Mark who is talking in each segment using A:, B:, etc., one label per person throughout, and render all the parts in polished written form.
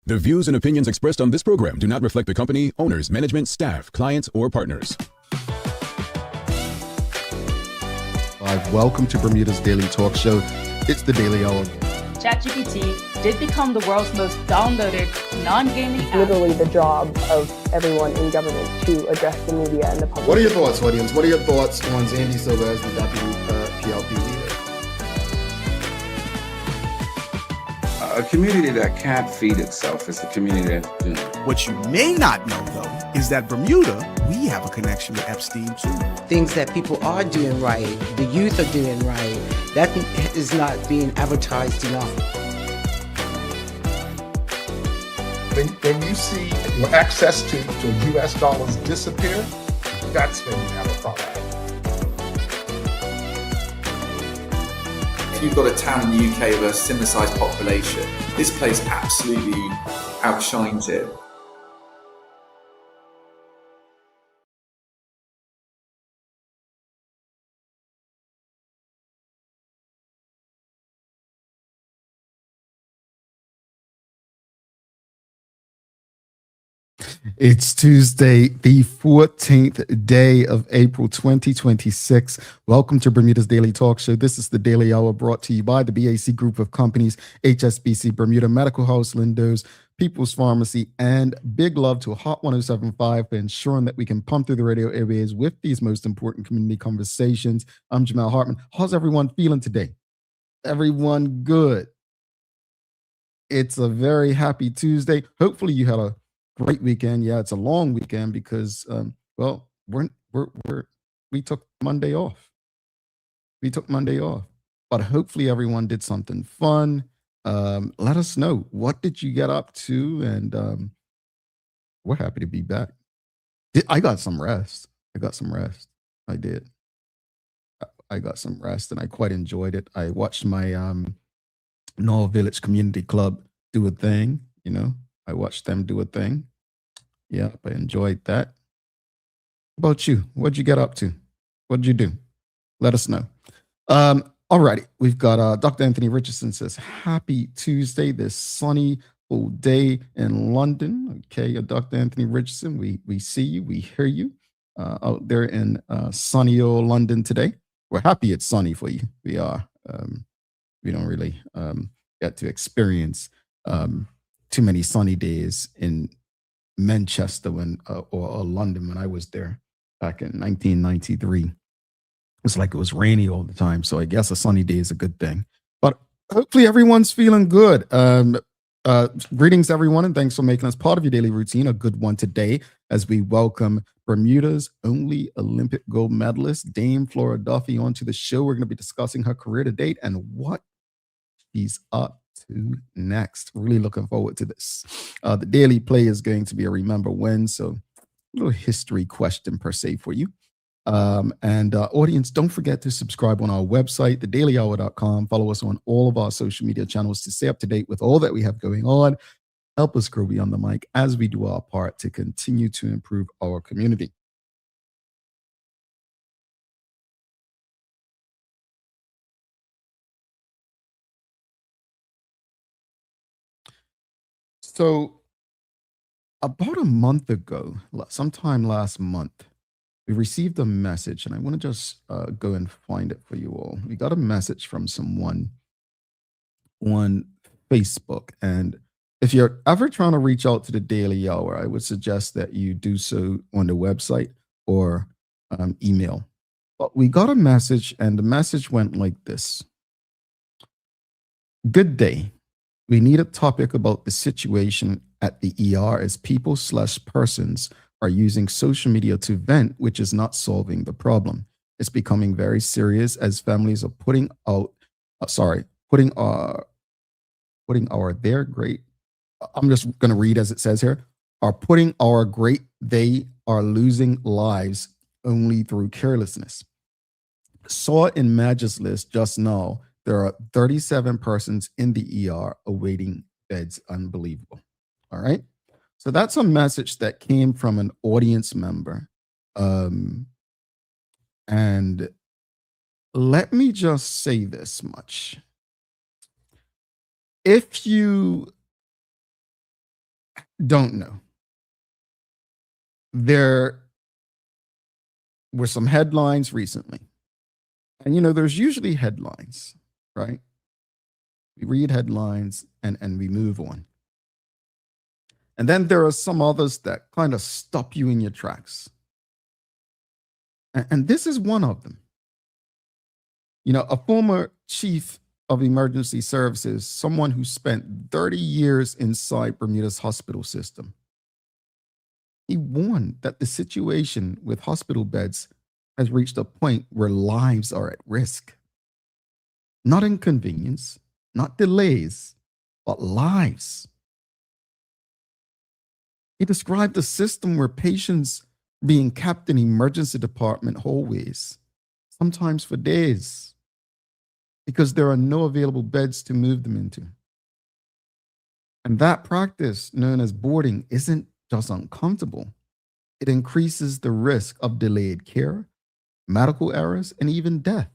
A: The views and opinions expressed on this program do not reflect the company, owners, management, staff, clients, or partners.
B: Welcome to Bermuda's Daily Talk Show. It's the Daily Hour.
C: ChatGPT did become the world's most downloaded non-gaming app.
D: Literally the job of everyone in government to address the media and the public.
B: What are your thoughts, audience? What are your thoughts on Zandy Silva as the deputy PLP leader?
E: A community that can't feed itself is a community that...
F: What you may not know, though, is that Bermuda, we have a connection with Epstein, too.
G: Things that people are doing right, the youth are doing right, that is not being advertised enough.
H: When you see your access to U.S. dollars disappear, that's when you have a problem.
I: If you've got a town in the UK with a similar sized population, this place absolutely outshines it.
B: It's Tuesday, the 14th day of April 2026. Welcome to Bermuda's Daily Talk Show. This is the Daily Hour brought to you by the BAC Group of Companies, HSBC Bermuda, Medical House Lindos, People's Pharmacy, and big love to Hot 107.5 for ensuring that we can pump through the radio airways with these most important community conversations. I'm Jamal Hartman. How's everyone feeling today? Everyone good? It's a very happy Tuesday. Hopefully you had a great weekend. Yeah, it's a long weekend because, we took Monday off. But hopefully everyone did something fun. Let us know, what did you get up to? And we're happy to be back. I got some rest. I did. I got some rest and I quite enjoyed it. I watched my North Village Community Club do a thing, I watched them do a thing. Yeah, I enjoyed that. How about you? What'd you get up to? What'd you do? Let us know. All righty. We've got Dr. Anthony Richardson says, happy Tuesday, this sunny old day in London. Okay, Dr. Anthony Richardson, we see you, we hear you out there in sunny old London today. We're happy it's sunny for you. We are. We don't really get to experience too many sunny days in Manchester or London when I was there back in 1993. It's like it was rainy all the time, so I guess a sunny day is a good thing. But hopefully everyone's feeling good. Greetings, everyone, and thanks for making us part of your daily routine. A good one today as we welcome Bermuda's only Olympic gold medalist, Dame Flora Duffy, onto the show. We're going to be discussing her career to date and what she's up to next. Really looking forward to this. The daily play is going to be a remember when, so a little history question per se for you. Audience, don't forget to subscribe on our website, thedailyhour.com. Follow us on all of our social media channels to stay up to date with all that we have going on. Help us grow beyond the mic as we do our part to continue to improve our community. So about a month ago, sometime last month, we received a message, and I want to just go and find it for you all. We got a message from someone on Facebook, and if you're ever trying to reach out to the Daily Hour, I would suggest that you do so on the website or email. But we got a message, and the message went like this. Good day. We need a topic about the situation at the ER as people/persons are using social media to vent, which is not solving the problem. It's becoming very serious as families are putting our their great, I'm just going to read as it says here, are putting our great, they are losing lives only through carelessness. Saw in Magic's list just now, there are 37 persons in the ER awaiting beds. Unbelievable. All right. So that's a message that came from an audience member. And let me just say this much. If you don't know. There were some headlines recently. And there's usually headlines, right? We read headlines and we move on. And then there are some others that kind of stop you in your tracks. And this is one of them. A former chief of emergency services, someone who spent 30 years inside Bermuda's hospital system, he warned that the situation with hospital beds has reached a point where lives are at risk. Not inconvenience, not delays, but lives. He described a system where patients being kept in emergency department hallways, sometimes for days, because there are no available beds to move them into. And that practice, known as boarding, isn't just uncomfortable. It increases the risk of delayed care, medical errors, and even death.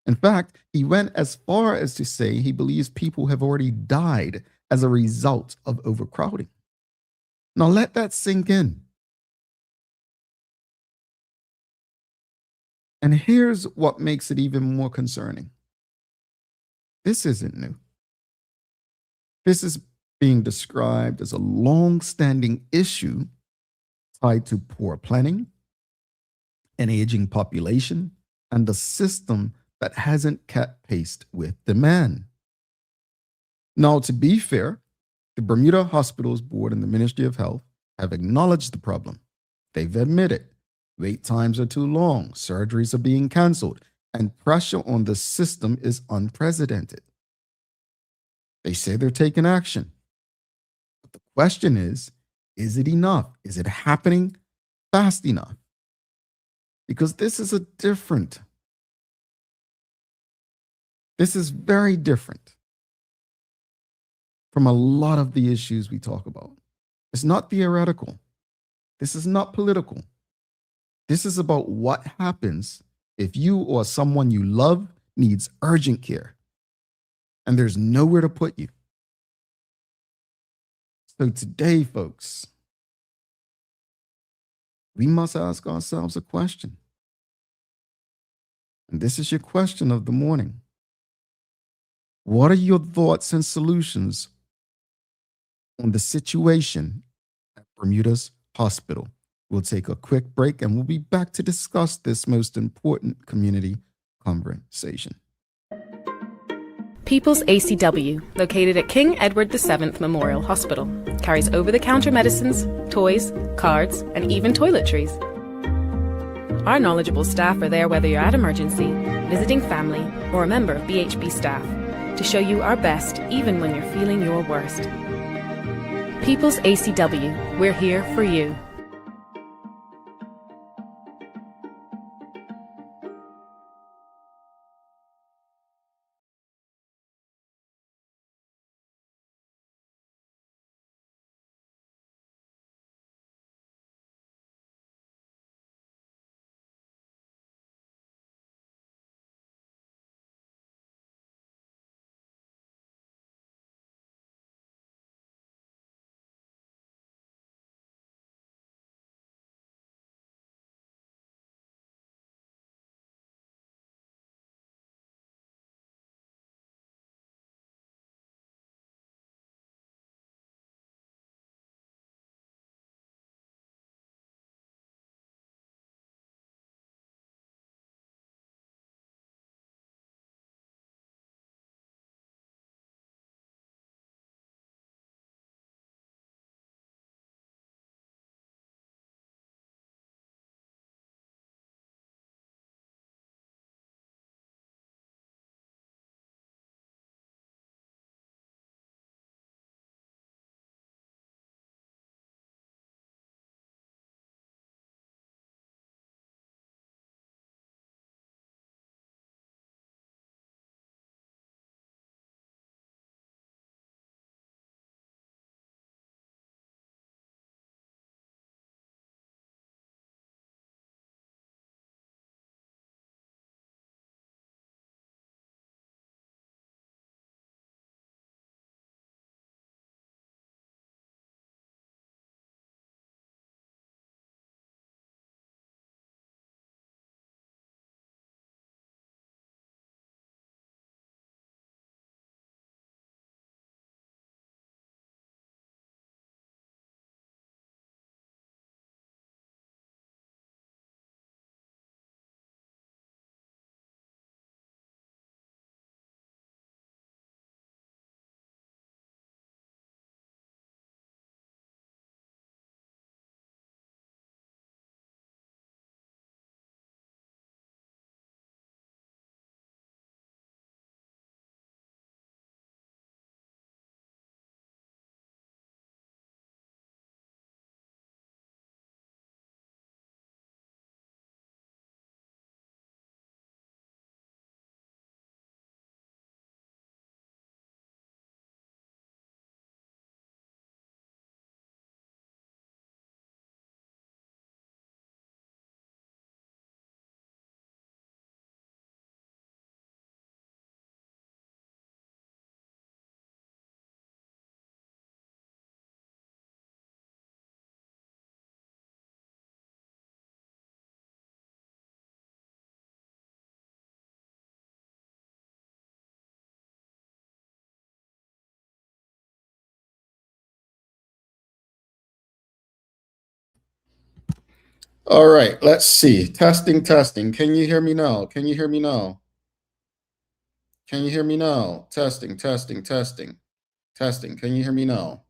B: In fact, he went as far as to say he believes people have already died as a result of overcrowding. Now let that sink in. And here's what makes it even more concerning. This isn't new. This is being described as a long-standing issue tied to poor planning, an aging population, and a system that hasn't kept pace with demand. Now, to be fair, the Bermuda Hospitals Board and the Ministry of Health have acknowledged the problem. They've admitted wait times are too long, surgeries are being canceled, and pressure on the system is unprecedented. They say they're taking action. But the question is it enough? Is it happening fast enough? Because this is very different from a lot of the issues we talk about. It's not theoretical. This is not political. This is about what happens if you or someone you love needs urgent care and there's nowhere to put you. So today, folks, we must ask ourselves a question. And this is your question of the morning. What are your thoughts and solutions on the situation at Bermuda's hospital? We'll take a quick break and we'll be back to discuss this most important community conversation.
J: People's ACW, located at King Edward VII Memorial Hospital, carries over-the-counter medicines, toys, cards, and even toiletries. Our knowledgeable staff are there whether you're at emergency, visiting family, or a member of BHB staff, to show you our best even when you're feeling your worst. People's ACW, we're here for you.
B: All right, let's see. Testing. Can you hear me now? Can you hear me now? Can you hear me now? Testing. Can you hear me now?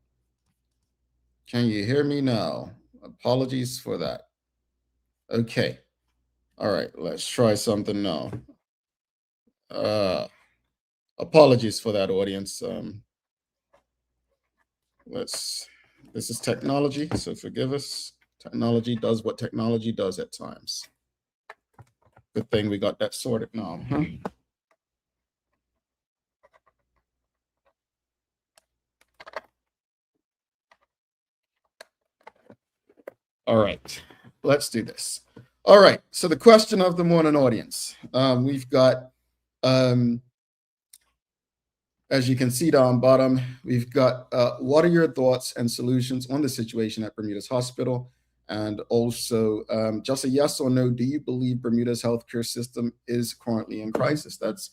B: Can you hear me now? Apologies for that. Okay. All right, let's try something now. Apologies for that, audience. This is technology, so forgive us. Technology does what technology does at times. Good thing we got that sorted now. Huh? All right, let's do this. All right, so the question of the morning, audience. We've got, as you can see down bottom, we've got what are your thoughts and solutions on the situation at Bermuda's hospital? And also just a yes or no, do you believe Bermuda's healthcare system is currently in crisis? That's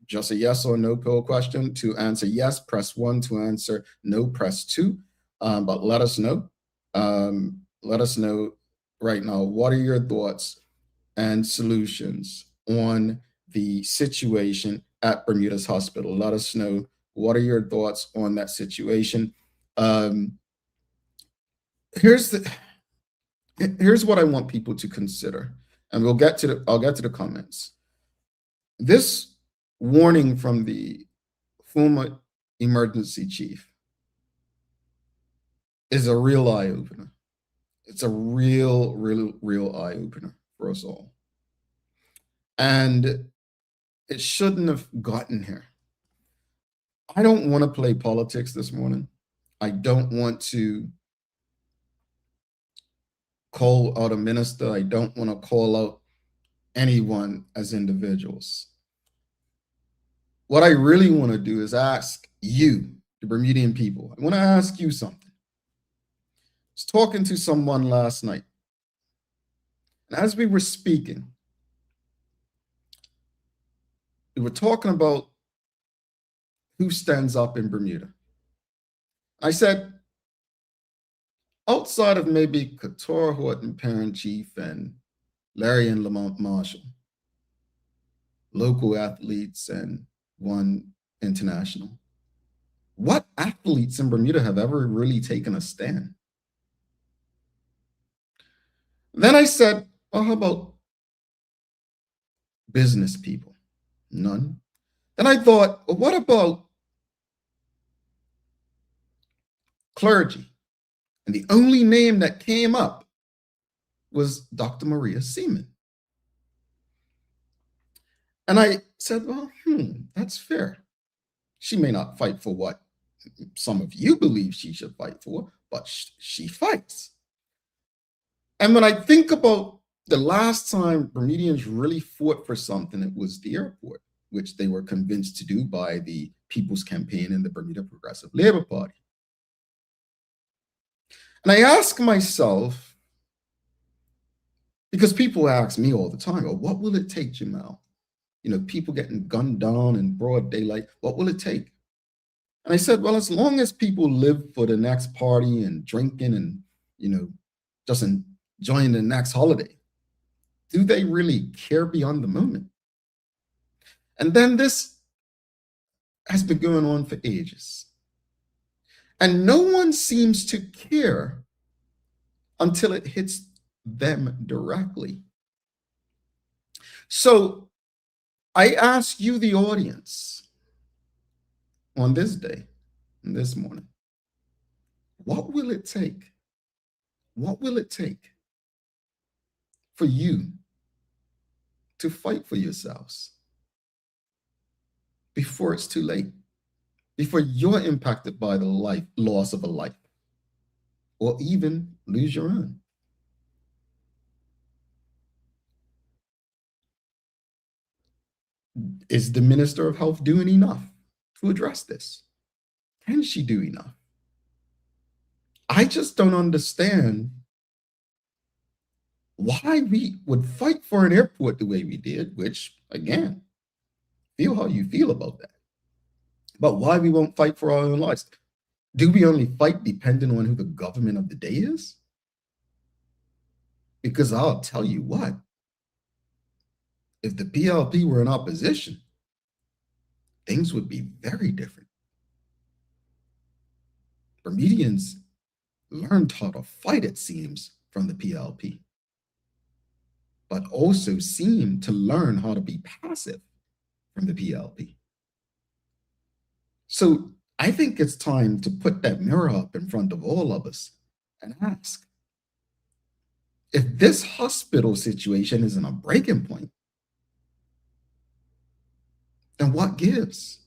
B: just a yes or no poll question. To answer yes, press 1. To answer no, press 2. But let us know. Let us know right now, what are your thoughts and solutions on the situation at Bermuda's hospital? Let us know, what are your thoughts on that situation? Here's what I want people to consider, and I'll get to the comments. This warning from the former emergency chief is a real eye-opener. It's a real eye-opener for us all. And it shouldn't have gotten here. I don't want to play politics this morning. I don't want to call out a minister. I don't want to call out anyone as individuals. What I really want to do is ask you, the Bermudian people. I want to ask you something. I was talking to someone last night, and as we were speaking, we were talking about who stands up in Bermuda. I said, outside of maybe Couture Horton, parent chief, and Larry and Lamont Marshall, local athletes and one international, what athletes in Bermuda have ever really taken a stand? Then I said, well, how about business people? None. Then I thought, well, what about clergy? And the only name that came up was Dr. Maria Seaman. And I said, well, that's fair. She may not fight for what some of you believe she should fight for, but she fights. And when I think about the last time Bermudians really fought for something, it was the airport, which they were convinced to do by the People's Campaign and the Bermuda Progressive Labor Party. And I ask myself, because people ask me all the time, well, what will it take, Jamel? You know, people getting gunned down in broad daylight, what will it take? And I said, well, as long as people live for the next party and drinking and, you know, just enjoying the next holiday, do they really care beyond the moment? And then this has been going on for ages. And no one seems to care until it hits them directly. So I ask you, the audience, on this day, this morning, what will it take? What will it take for you to fight for yourselves before it's too late, before you're impacted by the loss of a life, or even lose your own? Is the Minister of Health doing enough to address this? Can she do enough? I just don't understand why we would fight for an airport the way we did, which, again, feel how you feel about that. But why we won't fight for our own lives? Do we only fight depending on who the government of the day is? Because I'll tell you what, if the PLP were in opposition, things would be very different. Bermudians learned how to fight, it seems, from the PLP, but also seem to learn how to be passive from the PLP. So I think it's time to put that mirror up in front of all of us and ask, if this hospital situation isn't a breaking point, then what gives?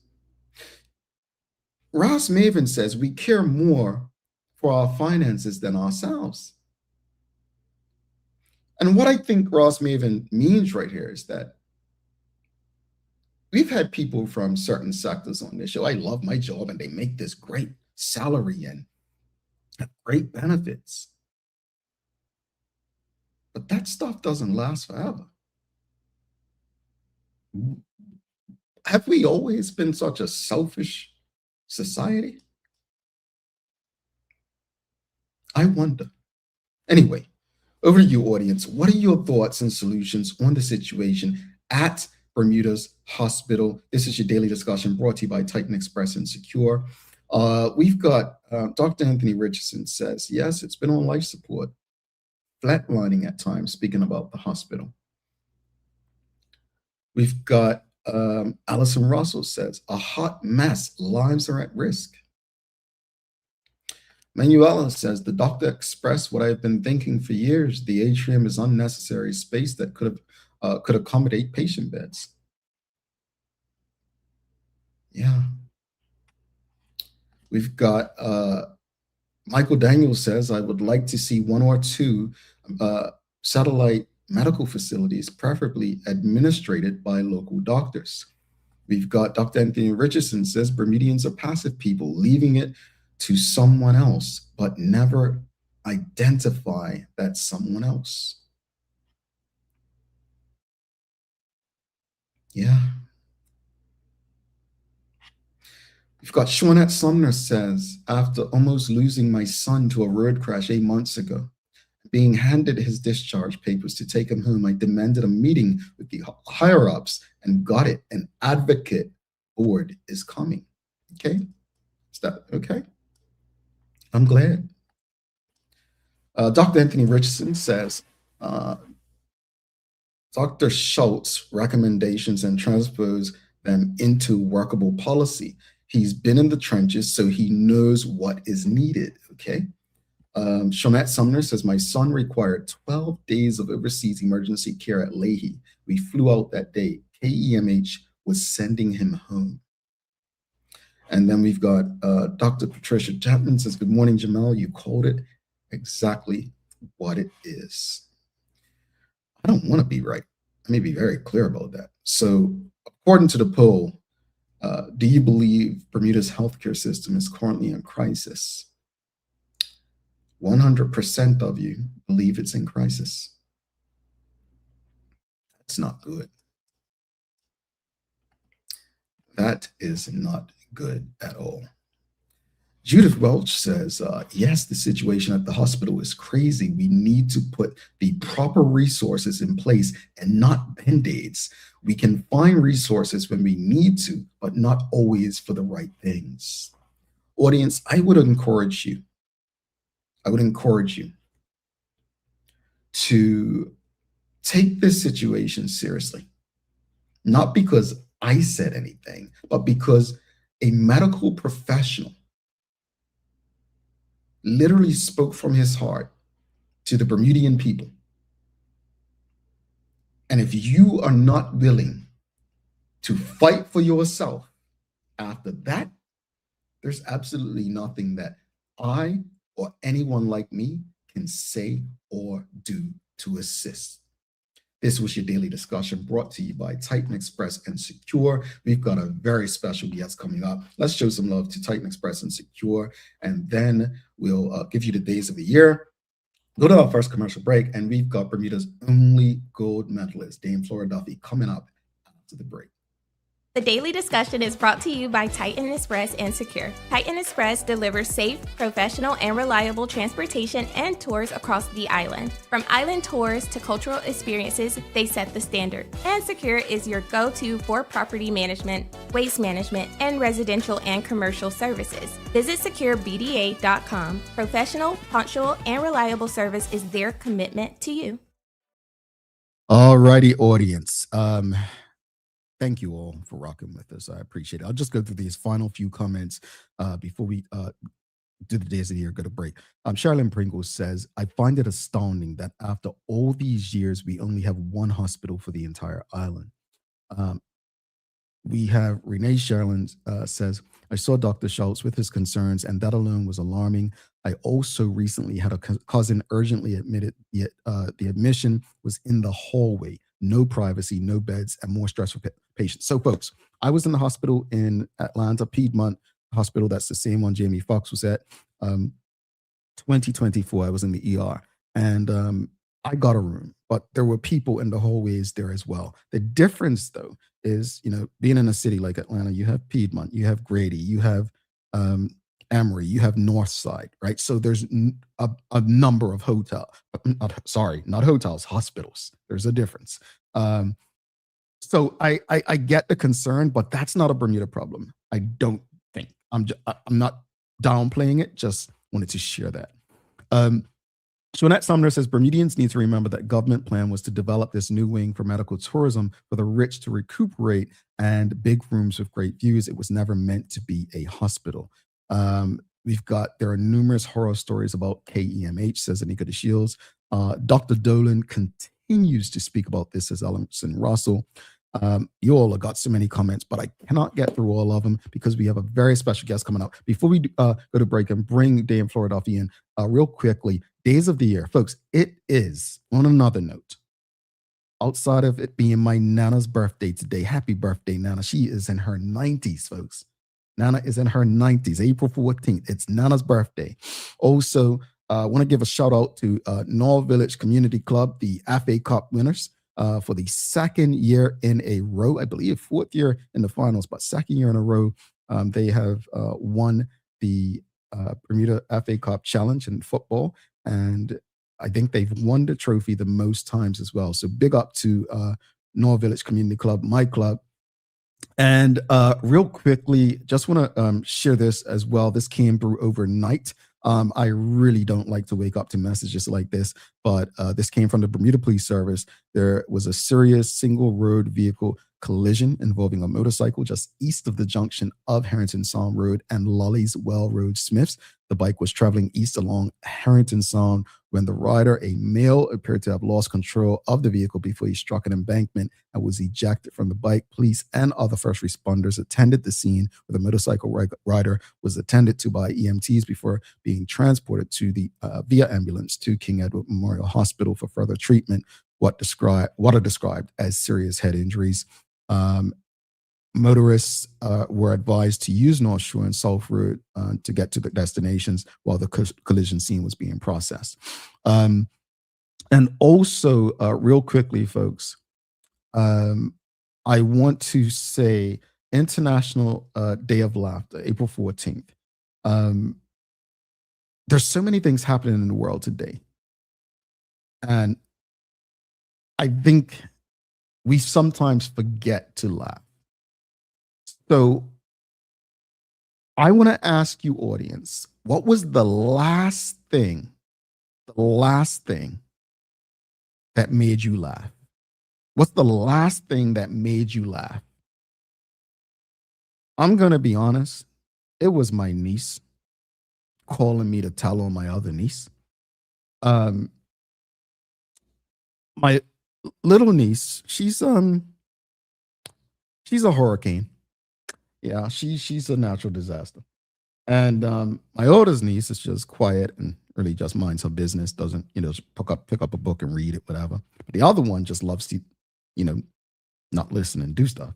B: Ross Maven says we care more for our finances than ourselves. And what I think Ross Maven means right here is that we've had people from certain sectors on this show. I love my job and they make this great salary and have great benefits. But that stuff doesn't last forever. Have we always been such a selfish society? I wonder. Anyway, over to you, audience. What are your thoughts and solutions on the situation at Bermuda's hospital? This is your daily discussion brought to you by Titan Express and Secure. We've got Dr. Anthony Richardson says, yes, it's been on life support, flatlining at times, speaking about the hospital. We've got Allison Russell says, a hot mess, lives are at risk. Manuela says, the doctor expressed what I've been thinking for years. The atrium is unnecessary space that could accommodate patient beds. Yeah. We've got Michael Daniels says, I would like to see 1 or 2 satellite medical facilities, preferably administrated by local doctors. We've got Dr. Anthony Richardson says, Bermudians are passive people, leaving it to someone else, but never identify that someone else. Yeah. We've got Shawnette Sumner says, after almost losing my son to a road crash 8 months ago, being handed his discharge papers to take him home, I demanded a meeting with the higher-ups and got it. An advocate board is coming. Okay? Is that okay? I'm glad. Dr. Anthony Richardson says, Dr. Schultz recommendations and transpose them into workable policy. He's been in the trenches, so he knows what is needed, okay? Shawnette Sumner says, my son required 12 days of overseas emergency care at Leahy. We flew out that day. KEMH was sending him home. And then we've got Dr. Patricia Chapman says, good morning, Jamel. You called it exactly what it is. I don't want to be right. Let me be very clear about that. So according to the poll, do you believe Bermuda's healthcare system is currently in crisis? 100% of you believe it's in crisis. That's not good. That is not good at all. Judith Welch says, yes, the situation at the hospital is crazy. We need to put the proper resources in place and not band-aids. We can find resources when we need to, but not always for the right things. Audience, I would encourage you to take this situation seriously, not because I said anything, but because a medical professional literally spoke from his heart to the Bermudian people. And if you are not willing to fight for yourself after that, there's absolutely nothing that I or anyone like me can say or do to assist. This was your daily discussion brought to you by Titan Express and Secure. We've got a very special guest coming up. Let's show some love to Titan Express and Secure, and then we'll give you the days of the year. Go to our first commercial break, and we've got Bermuda's only gold medalist, Dame Flora Duffy, coming up after the break.
K: The daily discussion is brought to you by Titan Express and Secure. Titan Express delivers safe, professional, and reliable transportation and tours across the island. From island tours to cultural experiences, they set the standard. And Secure is your go-to for property management, waste management, and residential and commercial services. Visit securebda.com. Professional, punctual, and reliable service is their commitment to you.
B: Alrighty, audience. Thank you all for rocking with us. I appreciate it. I'll just go through these final few comments before we do the days of the year, go to break. Charlene Pringle says, I find it astounding that after all these years, we only have one hospital for the entire island. We have Renee Sherlin says, I saw Dr. Schultz with his concerns, and that alone was alarming. I also recently had a cousin urgently admitted, yet the admission was in the hallway. No privacy, no beds, and more stress for patients. So, folks, I was in the hospital in Atlanta, Piedmont Hospital. That's the same one Jamie Foxx was at. 2024, I was in the ER, and I got a room, but there were people in the hallways there as well. The difference, though, is, you know, being in a city like Atlanta, you have Piedmont, you have Grady, you have Emory, you have Northside, right? So there's a number of not hotels, hospitals. There's a difference. So I get the concern, but that's not a Bermuda problem. I don't think. I'm not downplaying it. Just wanted to share that. Jeanette Sumner says Bermudians need to remember that government plan was to develop this new wing for medical tourism for the rich to recuperate and big rooms with great views. It was never meant to be a hospital. There are numerous horror stories about KEMH, says Anika de Shields. Dr. Dolan continues to speak about this as Ellison Russell. You all have got so many comments, but I cannot get through all of them because we have a very special guest coming up. Before we go to break and bring Dame Flora Duffy in real quickly, days of the year, folks, it is, on another note, outside of it being my Nana's birthday today. Happy birthday, Nana. She is in her 90s, folks. Nana is in her 90s, April 14th. It's Nana's birthday. Also, I want to give a shout out to North Village Community Club, the FA Cup winners for the second year in a row. I believe fourth year in the finals, but second year in a row. They have won the Bermuda FA Cup Challenge in football. And I think they've won the trophy the most times as well. So big up to North Village Community Club, my club. And real quickly, just want to share this as well. This came through overnight. I really don't like to wake up to messages like this, but this came from the Bermuda Police Service. There was a serious single road vehicle collision involving a motorcycle just east of the junction of Harrington Sound Road and Lolly's Well Road Smiths. The bike was traveling east along Harrington Sound when the rider, a male, appeared to have lost control of the vehicle before he struck an embankment and was ejected from the bike. Police and other first responders attended the scene where the motorcycle rider was attended to by EMTs before being transported to the via ambulance to King Edward Memorial Hospital for further treatment. What are described as serious head injuries. Motorists were advised to use North Shore and South Road to get to the destinations while the collision scene was being processed. And also, real quickly, folks, I want to say International Day of Laughter, April 14th. There's so many things happening in the world today. And I think we sometimes forget to laugh. So I want to ask you, audience, what was the last thing that made you laugh? What's the last thing that made you laugh? I'm going to be honest. It was my niece calling me to tell on my other niece. My little niece, she's a hurricane. Yeah, she's a natural disaster. And my oldest niece is just quiet and really just minds her business, doesn't, just pick up a book and read it, whatever. But the other one just loves to, not listen and do stuff.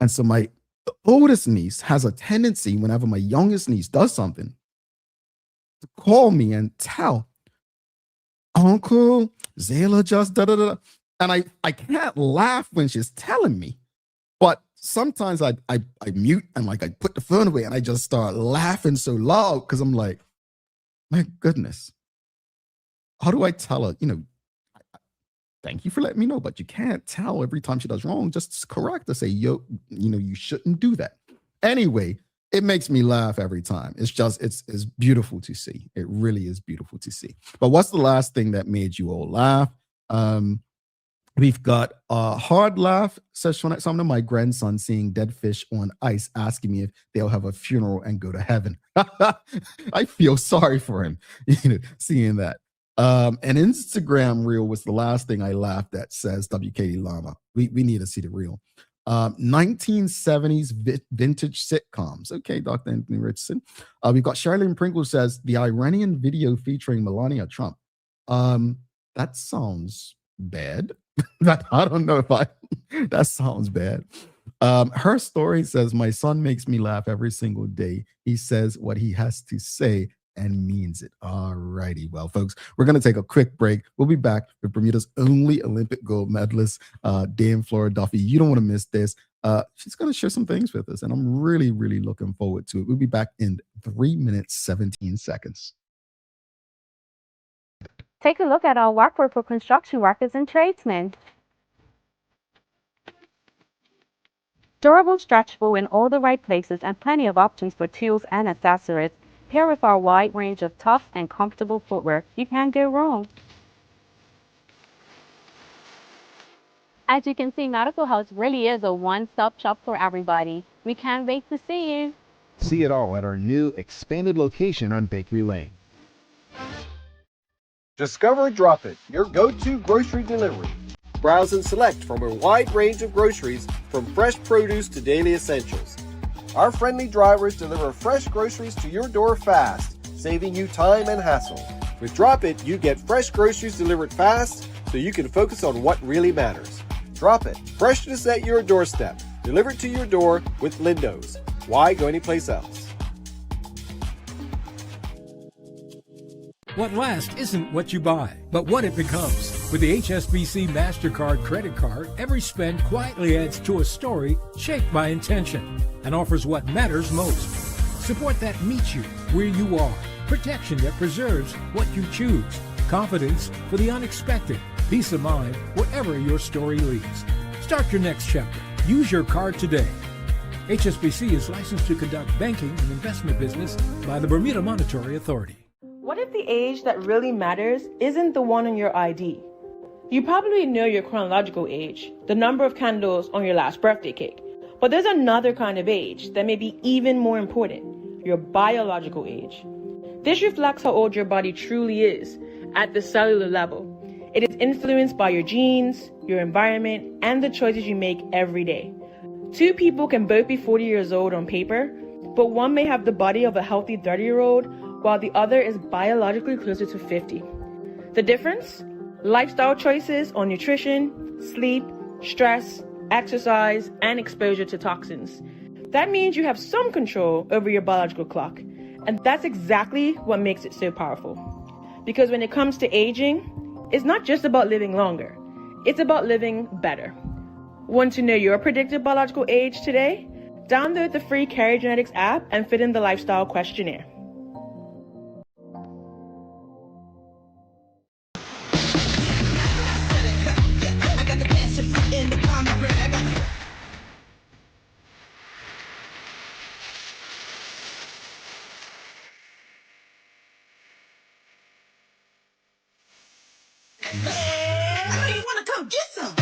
B: And so my oldest niece has a tendency, whenever my youngest niece does something, to call me and tell, Uncle, Zayla just da-da-da. And I can't laugh when she's telling me. But sometimes I mute and like I put the phone away and I just start laughing so loud because I'm like, my goodness, how do I tell her, thank you for letting me know, but you can't tell every time she does wrong. Just correct her, say, yo, you shouldn't do that. Anyway, it makes me laugh every time. It's just, it's beautiful to see. It really is beautiful to see. But what's the last thing that made you all laugh? We've got a hard laugh, says Sean, some of my grandson seeing dead fish on ice, asking me if they'll have a funeral and go to heaven. I feel sorry for him, seeing that. An Instagram reel was the last thing I laughed at, says WKD Llama. We need to see the reel. 1970s vintage sitcoms. Okay, Dr. Anthony Richardson. We've got Charlene Pringle says the Iranian video featuring Melania Trump. That sounds bad. I don't know if that sounds bad. Her story says, my son makes me laugh every single day. He says what he has to say and means it. All righty. Well, folks, we're going to take a quick break. We'll be back with Bermuda's only Olympic gold medalist, Dame Flora Duffy. You don't want to miss this. She's going to share some things with us, and I'm really, really looking forward to it. We'll be back in 3 minutes, 17 seconds.
L: Take a look at our workwear for construction workers and tradesmen. Durable, stretchable in all the right places, and plenty of options for tools and accessories. Pair with our wide range of tough and comfortable footwear, you can't go wrong. As you can see, Medical House really is a one-stop shop for everybody. We can't wait to see you.
M: See it all at our new expanded location on Bakery Lane.
N: Discover Drop It, your go-to grocery delivery. Browse and select from a wide range of groceries, from fresh produce to daily essentials. Our friendly drivers deliver fresh groceries to your door fast, saving you time and hassle. With Drop It, you get fresh groceries delivered fast so you can focus on what really matters. Drop It, freshness at your doorstep, delivered to your door with Lindo's. Why go anyplace else?
O: What lasts isn't what you buy, but what it becomes. With the HSBC MasterCard credit card, every spend quietly adds to a story shaped by intention and offers what matters most. Support that meets you where you are. Protection that preserves what you choose. Confidence for the unexpected. Peace of mind wherever your story leads. Start your next chapter. Use your card today. HSBC is licensed to conduct banking and investment business by the Bermuda Monetary Authority.
P: What if the age that really matters isn't the one on your ID? You probably know your chronological age, the number of candles on your last birthday cake. But there's another kind of age that may be even more important, your biological age. This reflects how old your body truly is at the cellular level. It is influenced by your genes, your environment, and the choices you make every day. Two people can both be 40 years old on paper, but one may have the body of a healthy 30-year-old, while the other is biologically closer to 50. The difference? Lifestyle choices on nutrition, sleep, stress, exercise, and exposure to toxins. That means you have some control over your biological clock, and that's exactly what makes it so powerful. Because when it comes to aging, it's not just about living longer, it's about living better. Want to know your predicted biological age today? Download the free Carry Genetics app and fill in the lifestyle questionnaire.
Q: You want to come get some?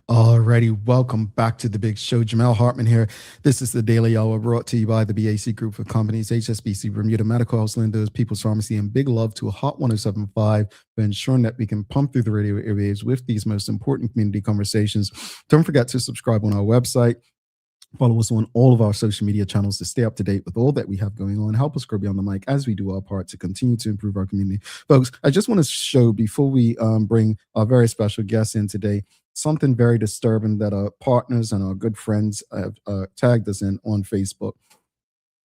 B: Alrighty, welcome back to the big show. Jamel Hartman here. This is the Daily Hour brought to you by the BAC Group of Companies, HSBC, Bermuda, Medical House, Lindo's, People's Pharmacy, and big love to Hot 107.5 for ensuring that we can pump through the radio airwaves with these most important community conversations. Don't forget to subscribe on our website. Follow us on all of our social media channels to stay up to date with all that we have going on. Help us grow beyond the mic as we do our part to continue to improve our community. Folks, I just want to show, before we bring our very special guest in today, something very disturbing that our partners and our good friends have tagged us in on Facebook.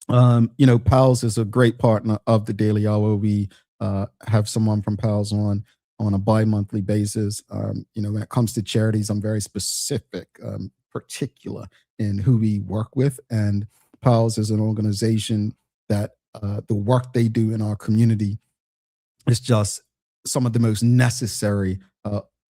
B: PALS is a great partner of the Daily Hour. We have someone from PALS on a bi-monthly basis. When it comes to charities, I'm very specific, particular in who we work with. And PALS is an organization that the work they do in our community is just some of the most necessary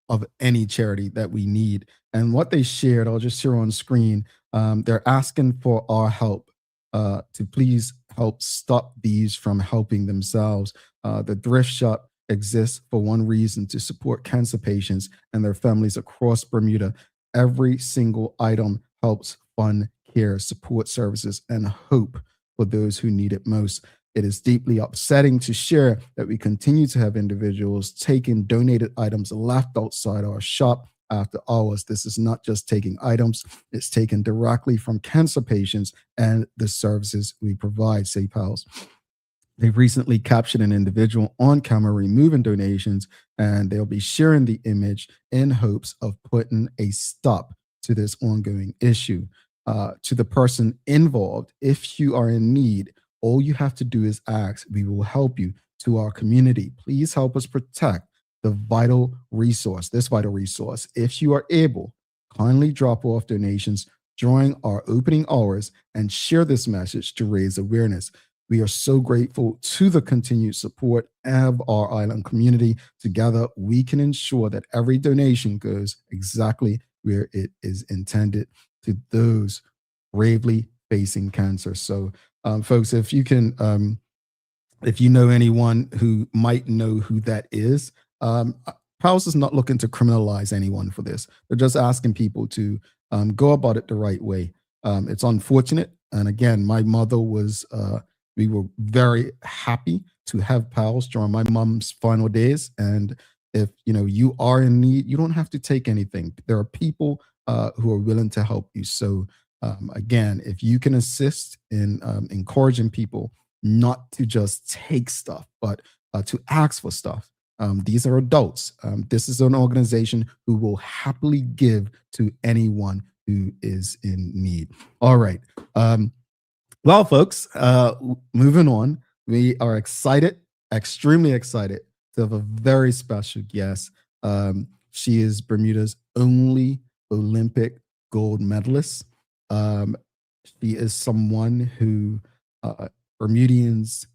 B: of any charity that we need. And what they shared, I'll just share on screen, they're asking for our help to please help stop these from helping themselves. The thrift shop exists for one reason: to support cancer patients and their families across Bermuda. Every single item helps fund care, support services, and hope for those who need it most. It is deeply upsetting to share that we continue to have individuals taking donated items left outside our shop after hours. This is not just taking items, it's taken directly from cancer patients and the services we provide, say PALS. They've recently captured an individual on camera removing donations, and they'll be sharing the image in hopes of putting a stop to this ongoing issue. To the person involved, if you are in need, all you have to do is ask. We will help you. To our community, please help us protect this vital resource. If you are able, kindly drop off donations during our opening hours and share this message to raise awareness. We are so grateful to the continued support of our island community. Together, we can ensure that every donation goes exactly where it is intended, to those bravely facing cancer. So, folks, if you can, if you know anyone who might know who that is, PALS is not looking to criminalize anyone for this. They're just asking people to go about it the right way. It's unfortunate. And again, my mother was, we were very happy to have PALS during my mom's final days. And if you are in need, you don't have to take anything. There are people who are willing to help you. So again, if you can assist in encouraging people not to just take stuff, but to ask for stuff. These are adults. This is an organization who will happily give to anyone who is in need. All right. Well, folks, moving on. We are excited, extremely excited to have a very special guest. She is Bermuda's only Olympic gold medalist. She is someone who Bermudians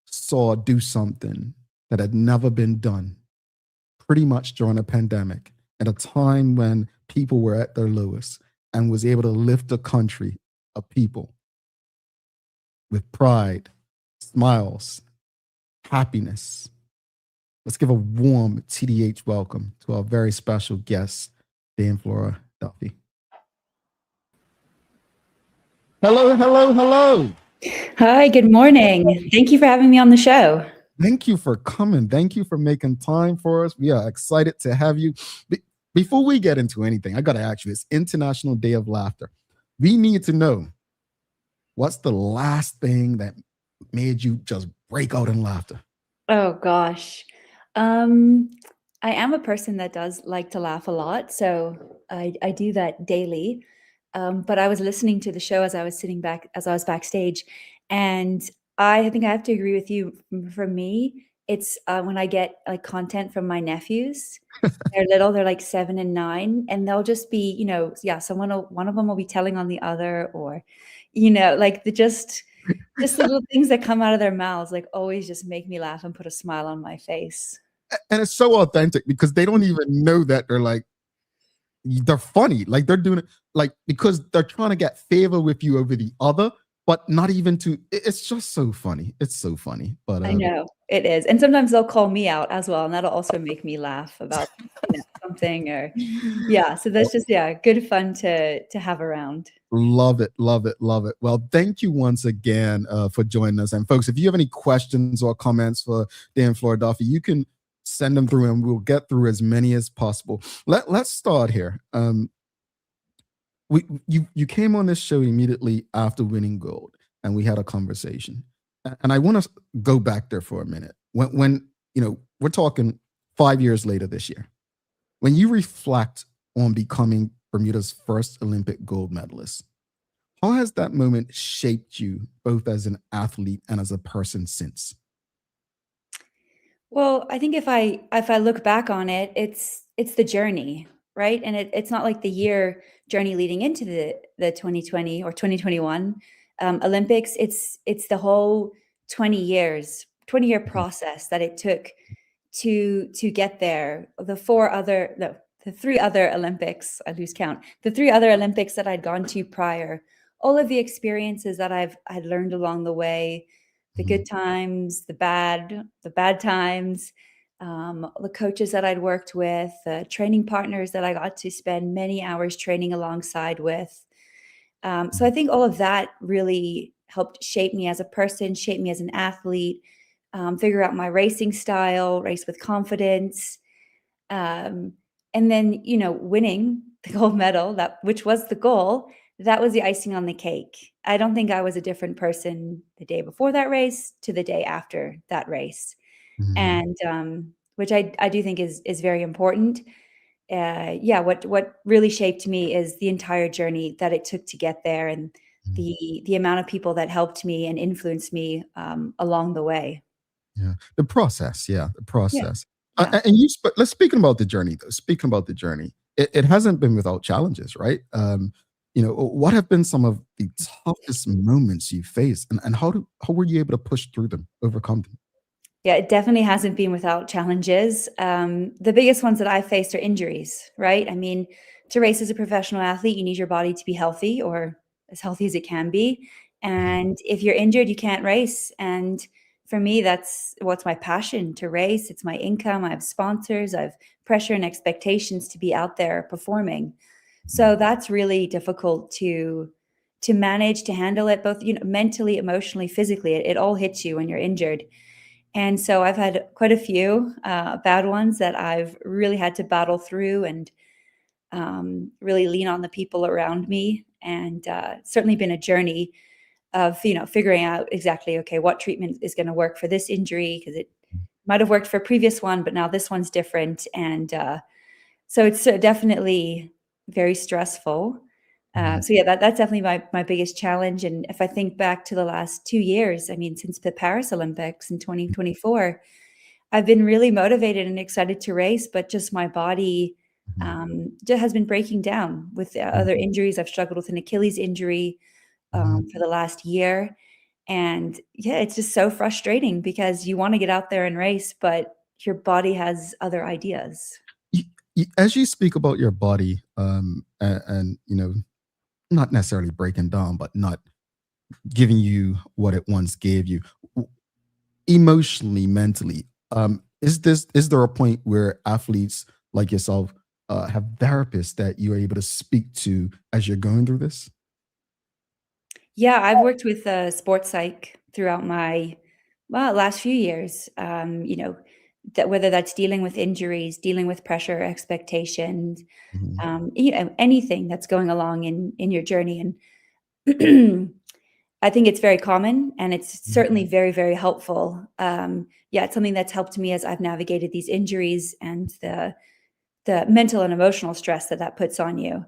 B: saw do something that had never been done, pretty much during a pandemic, at a time when people were at their lowest, and was able to lift a country of people with pride, smiles, happiness. Let's give a warm TDH welcome to our very special guest, Dame Flora Duffy. Hello, hello, hello.
R: Hi, good morning. Thank you for having me on the show.
B: Thank you for coming. Thank you for making time for us. We are excited to have you. Before we get into anything, I got to ask you, it's International Day of Laughter. We need to know, what's the last thing that made you just break out in laughter?
R: Oh gosh. I am a person that does like to laugh a lot, so I do that daily. But I was listening to the show as I was backstage, and I think I have to agree with you. For me, it's when I get like content from my nephews. They're little, they're like 7 and 9, and they'll just be, one of them will be telling on the other, or, like just the little things that come out of their mouths, like always just make me laugh and put a smile on my face.
B: And it's so authentic because they don't even know that they're funny. Like they're doing it like because they're trying to get favor with you over the other, but not even to. It's just so funny. It's so funny. But
R: I know it is, and sometimes they'll call me out as well, and that'll also make me laugh about something or So that's just good fun to have around.
B: Love it, love it, love it. Well, thank you once again for joining us. And folks, if you have any questions or comments for Dame Flora Duffy, you can send them through, and we'll get through as many as possible. Let's start here. You came on this show immediately after winning gold, and we had a conversation. And I want to go back there for a minute. When we're talking 5 years later this year, when you reflect on becoming Bermuda's first Olympic gold medalist, how has that moment shaped you both as an athlete and as a person since?
R: Well, I think if I look back on it, it's the journey, right? And it's not like the year journey leading into the 2020 or 2021 Olympics. It's the whole 20 years, 20-year process that it took to get there. The three other Olympics, I lose count. The three other Olympics that I'd gone to prior, all of the experiences that I'd learned along the way, the good times, the bad times, the coaches that I'd worked with, the training partners that I got to spend many hours training alongside with. So I think all of that really helped shape me as a person, shape me as an athlete, figure out my racing style, race with confidence. Um, and then, winning the gold medal, which was the goal, that was the icing on the cake. I don't think I was a different person the day before that race to the day after that race. And which I do think is very important. Yeah, what really shaped me is the entire journey that it took to get there, and the amount of people that helped me and influenced me along the way.
B: Yeah, the process. Yeah, the
R: Yeah.
B: process.
R: Yeah.
B: And let's speaking about the journey though. Speaking about the journey, it hasn't been without challenges, right? What have been some of the toughest moments you faced, and how were you able to push through them, overcome them?
R: Yeah, it definitely hasn't been without challenges. The biggest ones that I faced are injuries, right? I mean, to race as a professional athlete, you need your body to be healthy, or as healthy as it can be. And if you're injured, you can't race. And for me, that's what's my passion, to race. It's my income. I have sponsors. I have pressure and expectations to be out there performing. So that's really difficult to manage, to handle it, both mentally, emotionally, physically. It all hits you when you're injured. And so I've had quite a few bad ones that I've really had to battle through, and really lean on the people around me. And it's certainly been a journey of figuring out exactly, okay, what treatment is going to work for this injury, because it might have worked for a previous one, but now this one's different. And so it's definitely very stressful. So yeah, that's definitely my biggest challenge. And if I think back to the last 2 years, I mean, since the Paris Olympics in 2024, I've been really motivated and excited to race, but just my body just has been breaking down with other injuries. I've struggled with an Achilles injury for the last year. And yeah, it's just so frustrating because you want to get out there and race, but your body has other ideas.
B: As you speak about your body, and not necessarily breaking down, but not giving you what it once gave you, emotionally, mentally, is there a point where athletes like yourself have therapists that you're able to speak to as you're going through this?
R: Yeah, I've worked with sports psych throughout my last few years. That whether that's dealing with injuries, dealing with pressure, expectations, anything that's going along in your journey. And I think it's very common, and it's certainly very, very helpful. Yeah, it's something that's helped me as I've navigated these injuries and the mental and emotional stress that puts on you,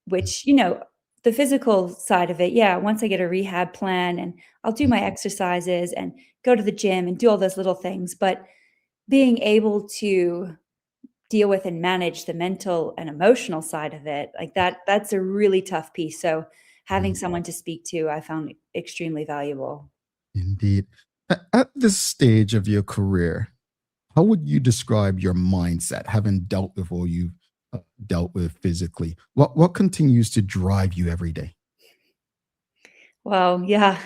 R: which, the physical side of it, yeah, once I get a rehab plan and I'll do my exercises and go to the gym and do all those little things, but being able to deal with and manage the mental and emotional side of it, like that's a really tough piece. So having someone to speak to, I found extremely valuable.
B: Indeed. At this stage of your career, how would you describe your mindset, having dealt with all you've dealt with physically? What continues to drive you every day?
R: Well, yeah,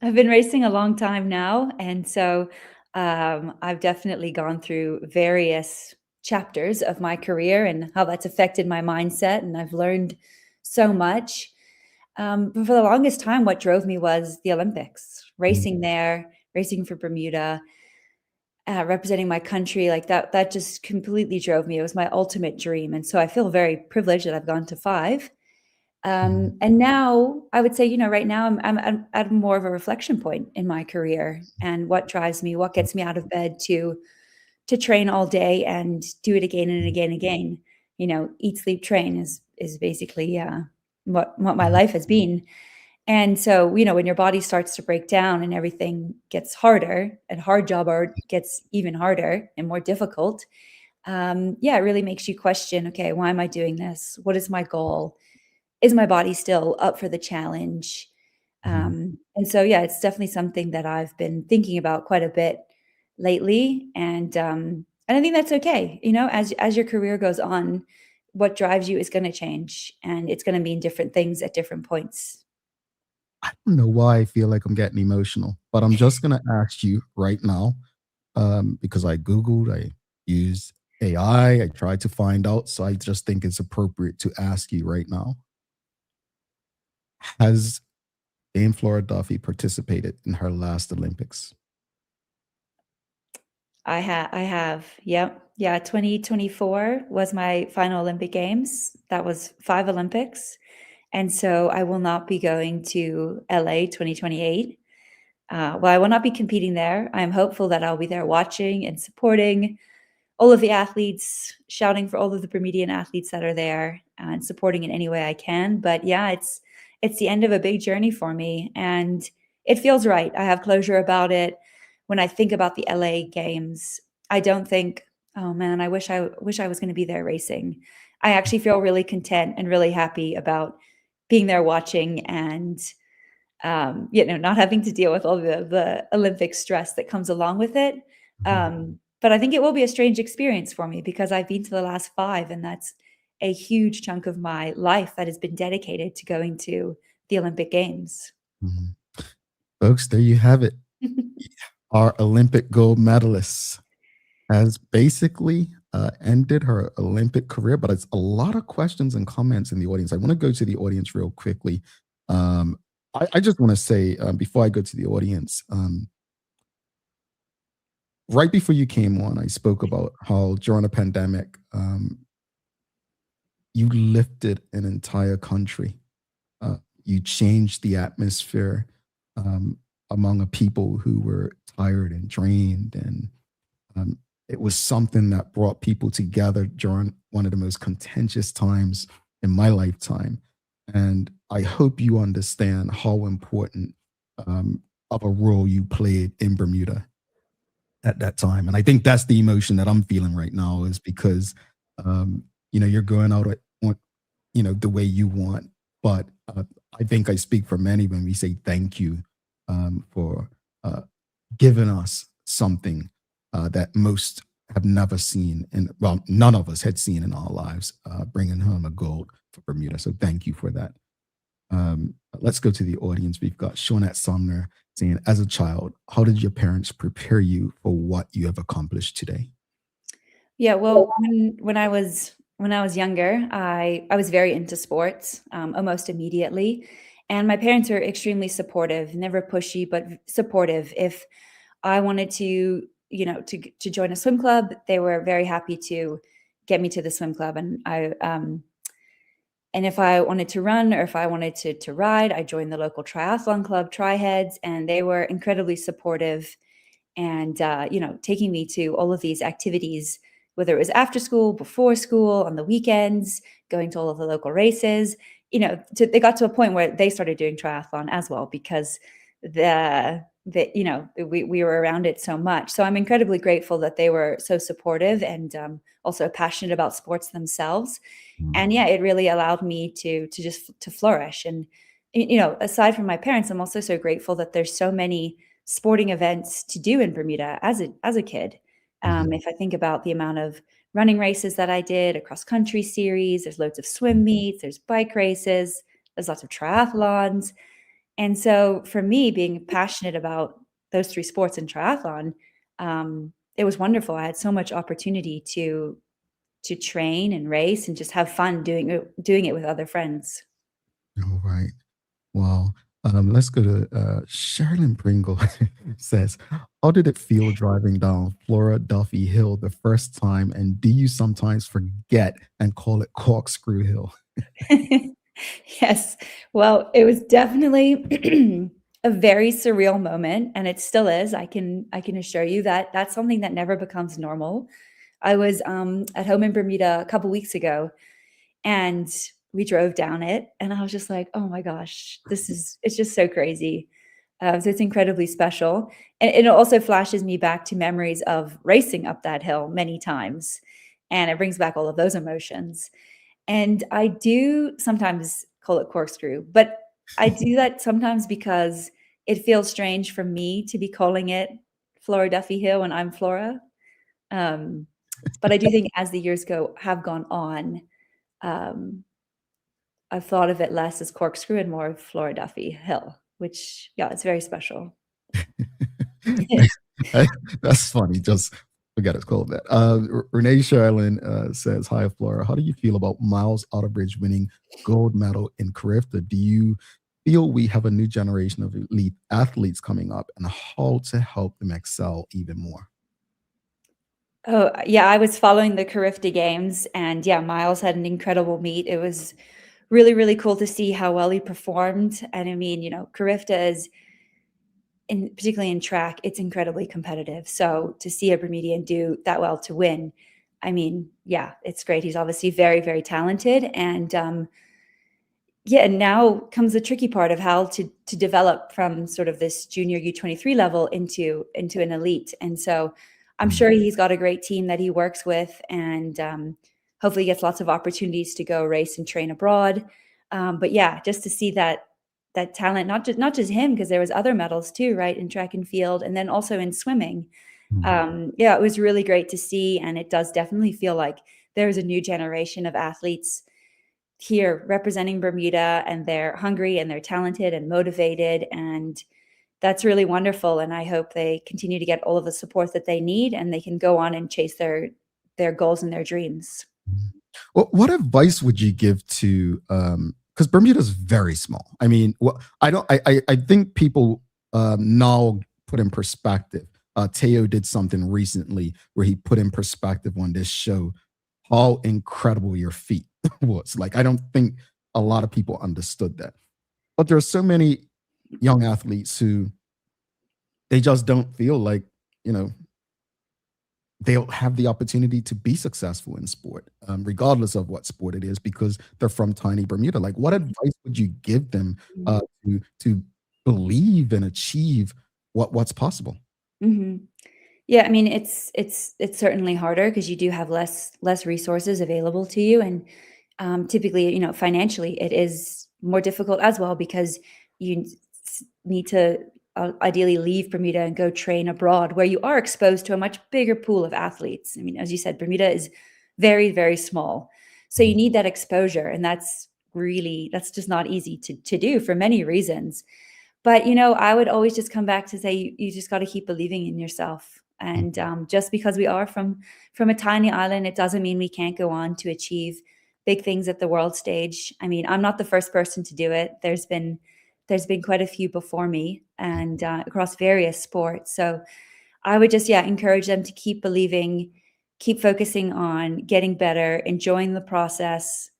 R: I've been racing a long time now, and so I've definitely gone through various chapters of my career and how that's affected my mindset, and I've learned so much. But for the longest time, what drove me was the Olympics, racing there, racing for Bermuda, representing my country. Like that just completely drove me. It was my ultimate dream, and so I feel very privileged that I've gone to five. And now I would say, right now I'm at more of a reflection point in my career, and what drives me, what gets me out of bed to train all day and do it again and again and again. Eat, sleep, train is basically what my life has been. And so, when your body starts to break down and everything gets harder, and hard job art gets even harder and more difficult, it really makes you question, okay, why am I doing this? What is my goal? Is my body still up for the challenge? And so, it's definitely something that I've been thinking about quite a bit lately. And I think that's okay. As your career goes on, what drives you is going to change, and it's going to mean different things at different points.
B: I don't know why I feel like I'm getting emotional, but I'm just gonna ask you right now, because I Googled, I used AI, I tried to find out, so I just think it's appropriate to ask you right now. Has Dame Flora Duffy participated in her last Olympics?
R: I have. Yep. Yeah, 2024 was my final Olympic Games. That was 5 Olympics. And so I will not be going to LA 2028. Well, I will not be competing there. I'm hopeful that I'll be there watching and supporting all of the athletes, shouting for all of the Bermudian athletes that are there, and supporting in any way I can. But yeah, it's the end of a big journey for me, and it feels right. I have closure about it. When I think about the LA Games, I don't think, oh man, I wish I was going to be there racing. I actually feel really content and really happy about being there watching, and not having to deal with all the Olympic stress that comes along with it. But I think it will be a strange experience for me, because I've been to the last 5, and that's a huge chunk of my life that has been dedicated to going to the Olympic Games.
B: Mhm. Folks, there you have it. Our Olympic gold medalist has basically ended her Olympic career, but it's a lot of questions and comments in the audience. I want to go to the audience real quickly. I just want to say, before I go to the audience, right before you came on, I spoke about how during a pandemic, you lifted an entire country. You changed the atmosphere among a people who were tired and drained. And it was something that brought people together during one of the most contentious times in my lifetime. And I hope you understand how important of a role you played in Bermuda at that time. And I think that's the emotion that I'm feeling right now, is because, you're going out on, the way you want. But I think I speak for many when we say thank you for giving us something that most have never seen, and well, none of us had seen in our lives, bringing home a gold for Bermuda. So thank you for that. Let's go to the audience. We've got Shawnette Sumner saying, as a child, how did your parents prepare you for what you have accomplished today?
R: Yeah, well, when I was younger, I was very into sports, almost immediately, and my parents were extremely supportive, never pushy, but supportive. If I wanted to, to join a swim club, they were very happy to get me to the swim club, and if I wanted to run, or if I wanted to ride, I joined the local triathlon club, Tri-Heads, and they were incredibly supportive, and taking me to all of these activities, whether it was after school, before school, on the weekends, going to all of the local races. They got to a point where they started doing triathlon as well, because we were around it so much. So I'm incredibly grateful that they were so supportive, and also passionate about sports themselves. And yeah, it really allowed me to flourish. And aside from my parents, I'm also so grateful that there's so many sporting events to do in Bermuda as a kid. If I think about the amount of running races that I did, a cross country series, there's loads of swim meets, there's bike races, there's lots of triathlons. And so for me, being passionate about those 3 sports and triathlon, it was wonderful. I had so much opportunity to train and race and just have fun doing it with other friends.
B: All right. Well, let's go to Sherilyn Pringle. Says, how did it feel driving down Flora Duffy Hill the first time? And do you sometimes forget and call it Corkscrew Hill?
R: Yes. Well, it was definitely a very surreal moment, and it still is. I can assure you that that's something that never becomes normal. I was at home in Bermuda a couple weeks ago, and we drove down it, and I was just like, "Oh my gosh, it's just so crazy." So it's incredibly special, and it also flashes me back to memories of racing up that hill many times, and it brings back all of those emotions. And I do sometimes call it corkscrew, but I do that sometimes because it feels strange for me to be calling it Flora Duffy Hill when I'm Flora. Um, but I do think as the years have gone on, um, I've thought of it less as corkscrew and more Flora Duffy Hill, which, yeah, it's very special.
B: That's funny. Just forget it's called that. Renee Sherlin says, "Hi, Flora. How do you feel about Miles Outerbridge winning gold medal in Carifta? Do you feel we have a new generation of elite athletes coming up, and how to help them excel even more?"
R: Oh, yeah, I was following the Carifta Games, and yeah, Miles had an incredible meet. It was really, really cool to see how well he performed. And I mean, Carifta is, particularly in track, it's incredibly competitive. So to see a Bermudian do that well to win, I mean, yeah, it's great. He's obviously very, very talented, and yeah, now comes the tricky part of how to develop from sort of this junior U23 level into an elite. And so I'm sure he's got a great team that he works with, and hopefully gets lots of opportunities to go race and train abroad. But yeah, just to see that talent, not just him, because there was other medals too, right, in track and field, and then also in swimming. Yeah, it was really great to see, and it does definitely feel like there's a new generation of athletes here representing Bermuda, and they're hungry and they're talented and motivated, and that's really wonderful. And I hope they continue to get all of the support that they need, and they can go on and chase their goals and their dreams.
B: Well, what advice would you give to because Bermuda is very small. I mean, well, I think people now put in perspective. Teo did something recently where he put in perspective on this show how incredible your feat was. Like, I don't think a lot of people understood that. But there are so many young athletes who they just don't feel like, they'll have the opportunity to be successful in sport, regardless of what sport it is, because they're from tiny Bermuda. Like, what advice would you give them to believe and achieve what's possible?
R: Mm-hmm. Yeah, I mean, it's certainly harder because you do have less resources available to you, and typically, financially, it is more difficult as well because you need to ideally leave Bermuda and go train abroad, where you are exposed to a much bigger pool of athletes. I mean, as you said, Bermuda is very, very small, so you need that exposure, and that's just not easy to do for many reasons. But I would always just come back to say you just got to keep believing in yourself. And just because we are from a tiny island, it doesn't mean we can't go on to achieve big things at the world stage. I mean, I'm not the first person to do it. There's been quite a few before me, and across various sports. So I would just encourage them to keep believing, keep focusing on getting better, enjoying the process,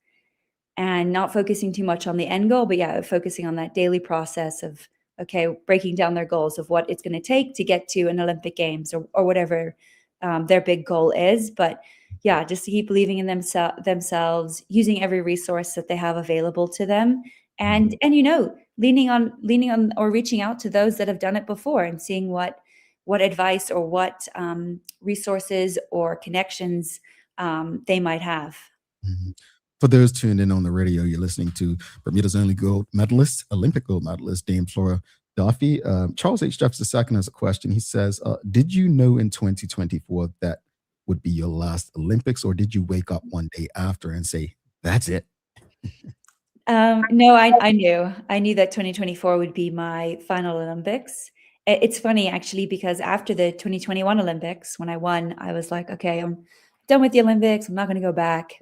R: and not focusing too much on the end goal, but focusing on that daily process of, breaking down their goals of what it's going to take to get to an Olympic Games or whatever their big goal is. But just to keep believing in themselves, using every resource that they have available to them, and leaning on or reaching out to those that have done it before and seeing what advice or what resources or connections they might have.
B: For those tuned in on the radio, you're listening to Bermuda's only gold medalist, Olympic gold medalist, Dame Flora Duffy. Charles H. Jeffs II has a question. He says, did you know in 2024 that would be your last Olympics, or did you wake up one day after and say, that's it?
R: No, I knew. I knew that 2024 would be my final Olympics. It's funny, actually, because after the 2021 Olympics, when I won, I was like, okay, I'm done with the Olympics. I'm not going to go back.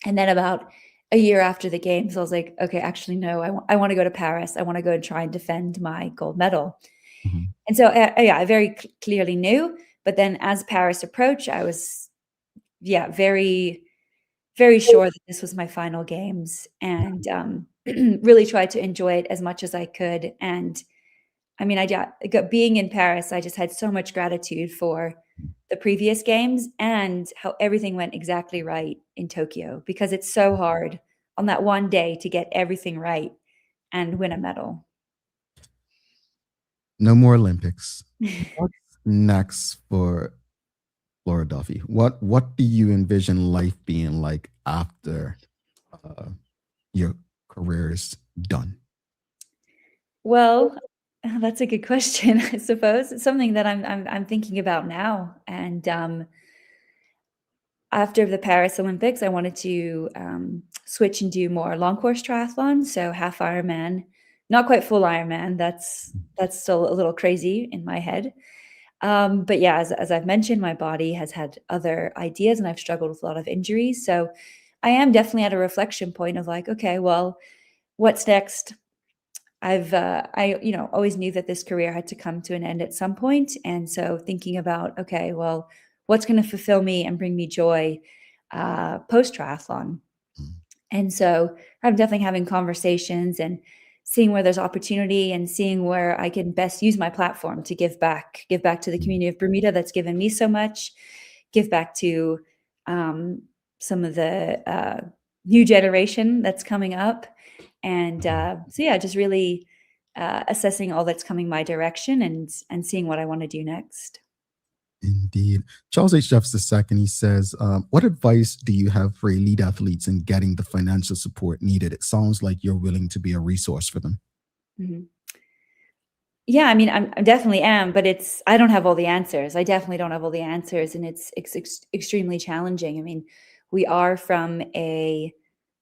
R: And then about a year after the games, I was like, okay, actually, no, I want to go to Paris. I want to go and try and defend my gold medal. And so, I very clearly knew. But then as Paris approached, I was, very, very sure that this was my final games, and really tried to enjoy it as much as I could. And I mean, being in Paris, I just had so much gratitude for the previous games and how everything went exactly right in Tokyo, because it's so hard on that one day to get everything right and win a medal.
B: No more Olympics. What's next for Flora Duffy? What do you envision life being like after your career is done?
R: Well, that's a good question, I suppose. It's something that I'm thinking about now. And after the Paris Olympics, I wanted to switch and do more long course triathlon, so half Ironman, not quite full Ironman. That's still a little crazy in my head. But yeah, as I've mentioned, my body has had other ideas, and I've struggled with a lot of injuries. So I am definitely at a reflection point of like, okay, well, what's next? I always knew that this career had to come to an end at some point, and so thinking about, okay, well, what's going to fulfill me and bring me joy post triathlon. And so I'm definitely having conversations and seeing where there's opportunity and seeing where I can best use my platform to give back to the community of Bermuda that's given me so much, give back to some of the new generation that's coming up. And so yeah, just really assessing all that's coming my direction and seeing what I want to do next.
B: Indeed. Charles H. Jeffs II, he says, what advice do you have for elite athletes in getting the financial support needed? It sounds like you're willing to be a resource for them.
R: Mm-hmm. Yeah, I mean, I definitely am, but I don't have all the answers. I definitely don't have all the answers, and it's extremely challenging. I mean, we are from a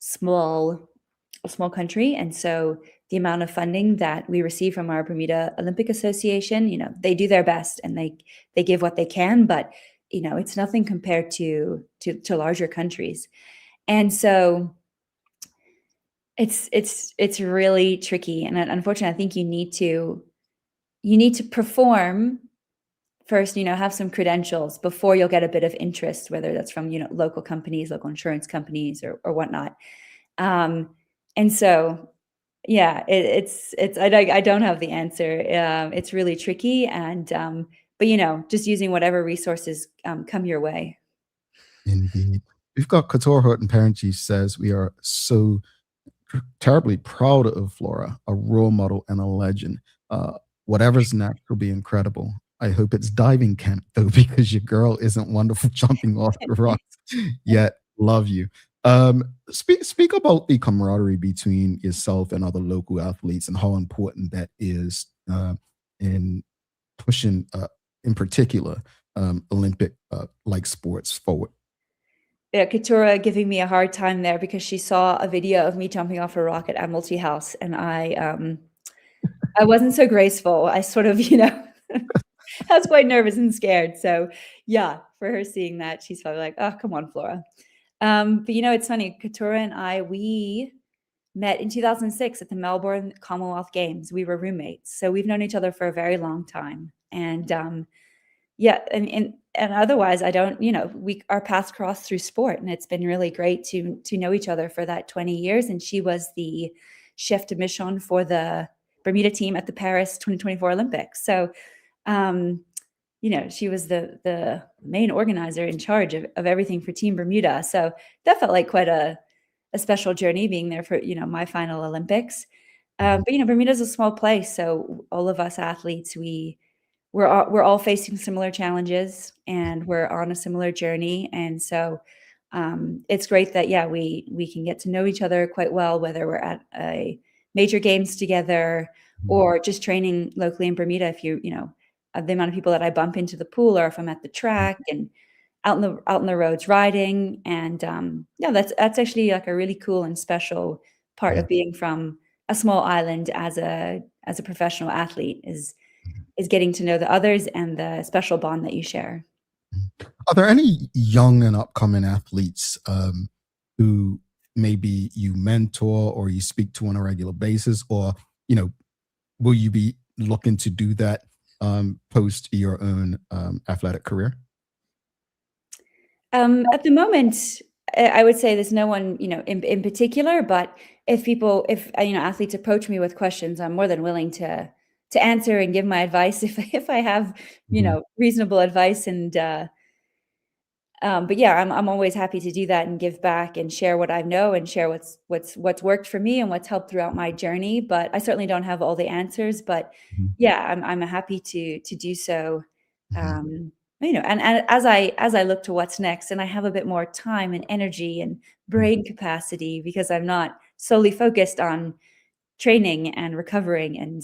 R: small country, and so the amount of funding that we receive from our Bermuda Olympic Association, they do their best and they give what they can, but it's nothing compared to larger countries. And so it's really tricky. And unfortunately, I think you need to perform first, have some credentials before you'll get a bit of interest, whether that's from, local companies, local insurance companies or whatnot. And so, yeah, I don't have the answer. It's really tricky. And, but, just using whatever resources come your way.
B: Indeed. We've got Couture Horton Parenti says, we are so terribly proud of Flora, a role model and a legend. Whatever's next will be incredible. I hope it's diving camp though, because your girl isn't wonderful jumping off the rocks yet. Love you. Speak about the camaraderie between yourself and other local athletes and how important that is in pushing, in particular, Olympic like sports forward.
R: Yeah, Couture giving me a hard time there because she saw a video of me jumping off a rock at Admiralty House, and I wasn't so graceful. I sort of, I was quite nervous and scared. So yeah, for her seeing that, she's probably like, "Oh, come on, Flora." But it's funny. Couture and we met in 2006 at the Melbourne Commonwealth Games. We were roommates, so we've known each other for a very long time. And yeah, and otherwise, I don't. Our paths crossed through sport, and it's been really great to know each other for that 20 years. And she was the chef de mission for the Bermuda team at the Paris 2024 Olympics. So, she was the main organizer in charge of everything for Team Bermuda. So that felt like quite a special journey being there for, my final Olympics. But, Bermuda's a small place. So all of us athletes, we're all facing similar challenges and we're on a similar journey. And so it's great that, yeah, we can get to know each other quite well, whether we're at a major games together or just training locally in Bermuda. If the amount of people that I bump into the pool, or if I'm at the track and out in the roads riding. And yeah, that's actually like a really cool and special part of being from a small island as a professional athlete is getting to know the others and the special bond that you share.
B: Are there any young and upcoming athletes who maybe you mentor or you speak to on a regular basis, or will you be looking to do that post your own athletic career?
R: At the moment, I would say there's no one, in particular, but if athletes approach me with questions, I'm more than willing to answer and give my advice if I have,
B: Mhm.
R: reasonable advice but yeah, I'm always happy to do that and give back and share what I know and share what's worked for me and what's helped throughout my journey. But I certainly don't have all the answers. But
B: Mhm.
R: yeah, I'm happy to do so.
B: Mhm.
R: And as I look to what's next, and I have a bit more time and energy and brain capacity because I'm not solely focused on training and recovering and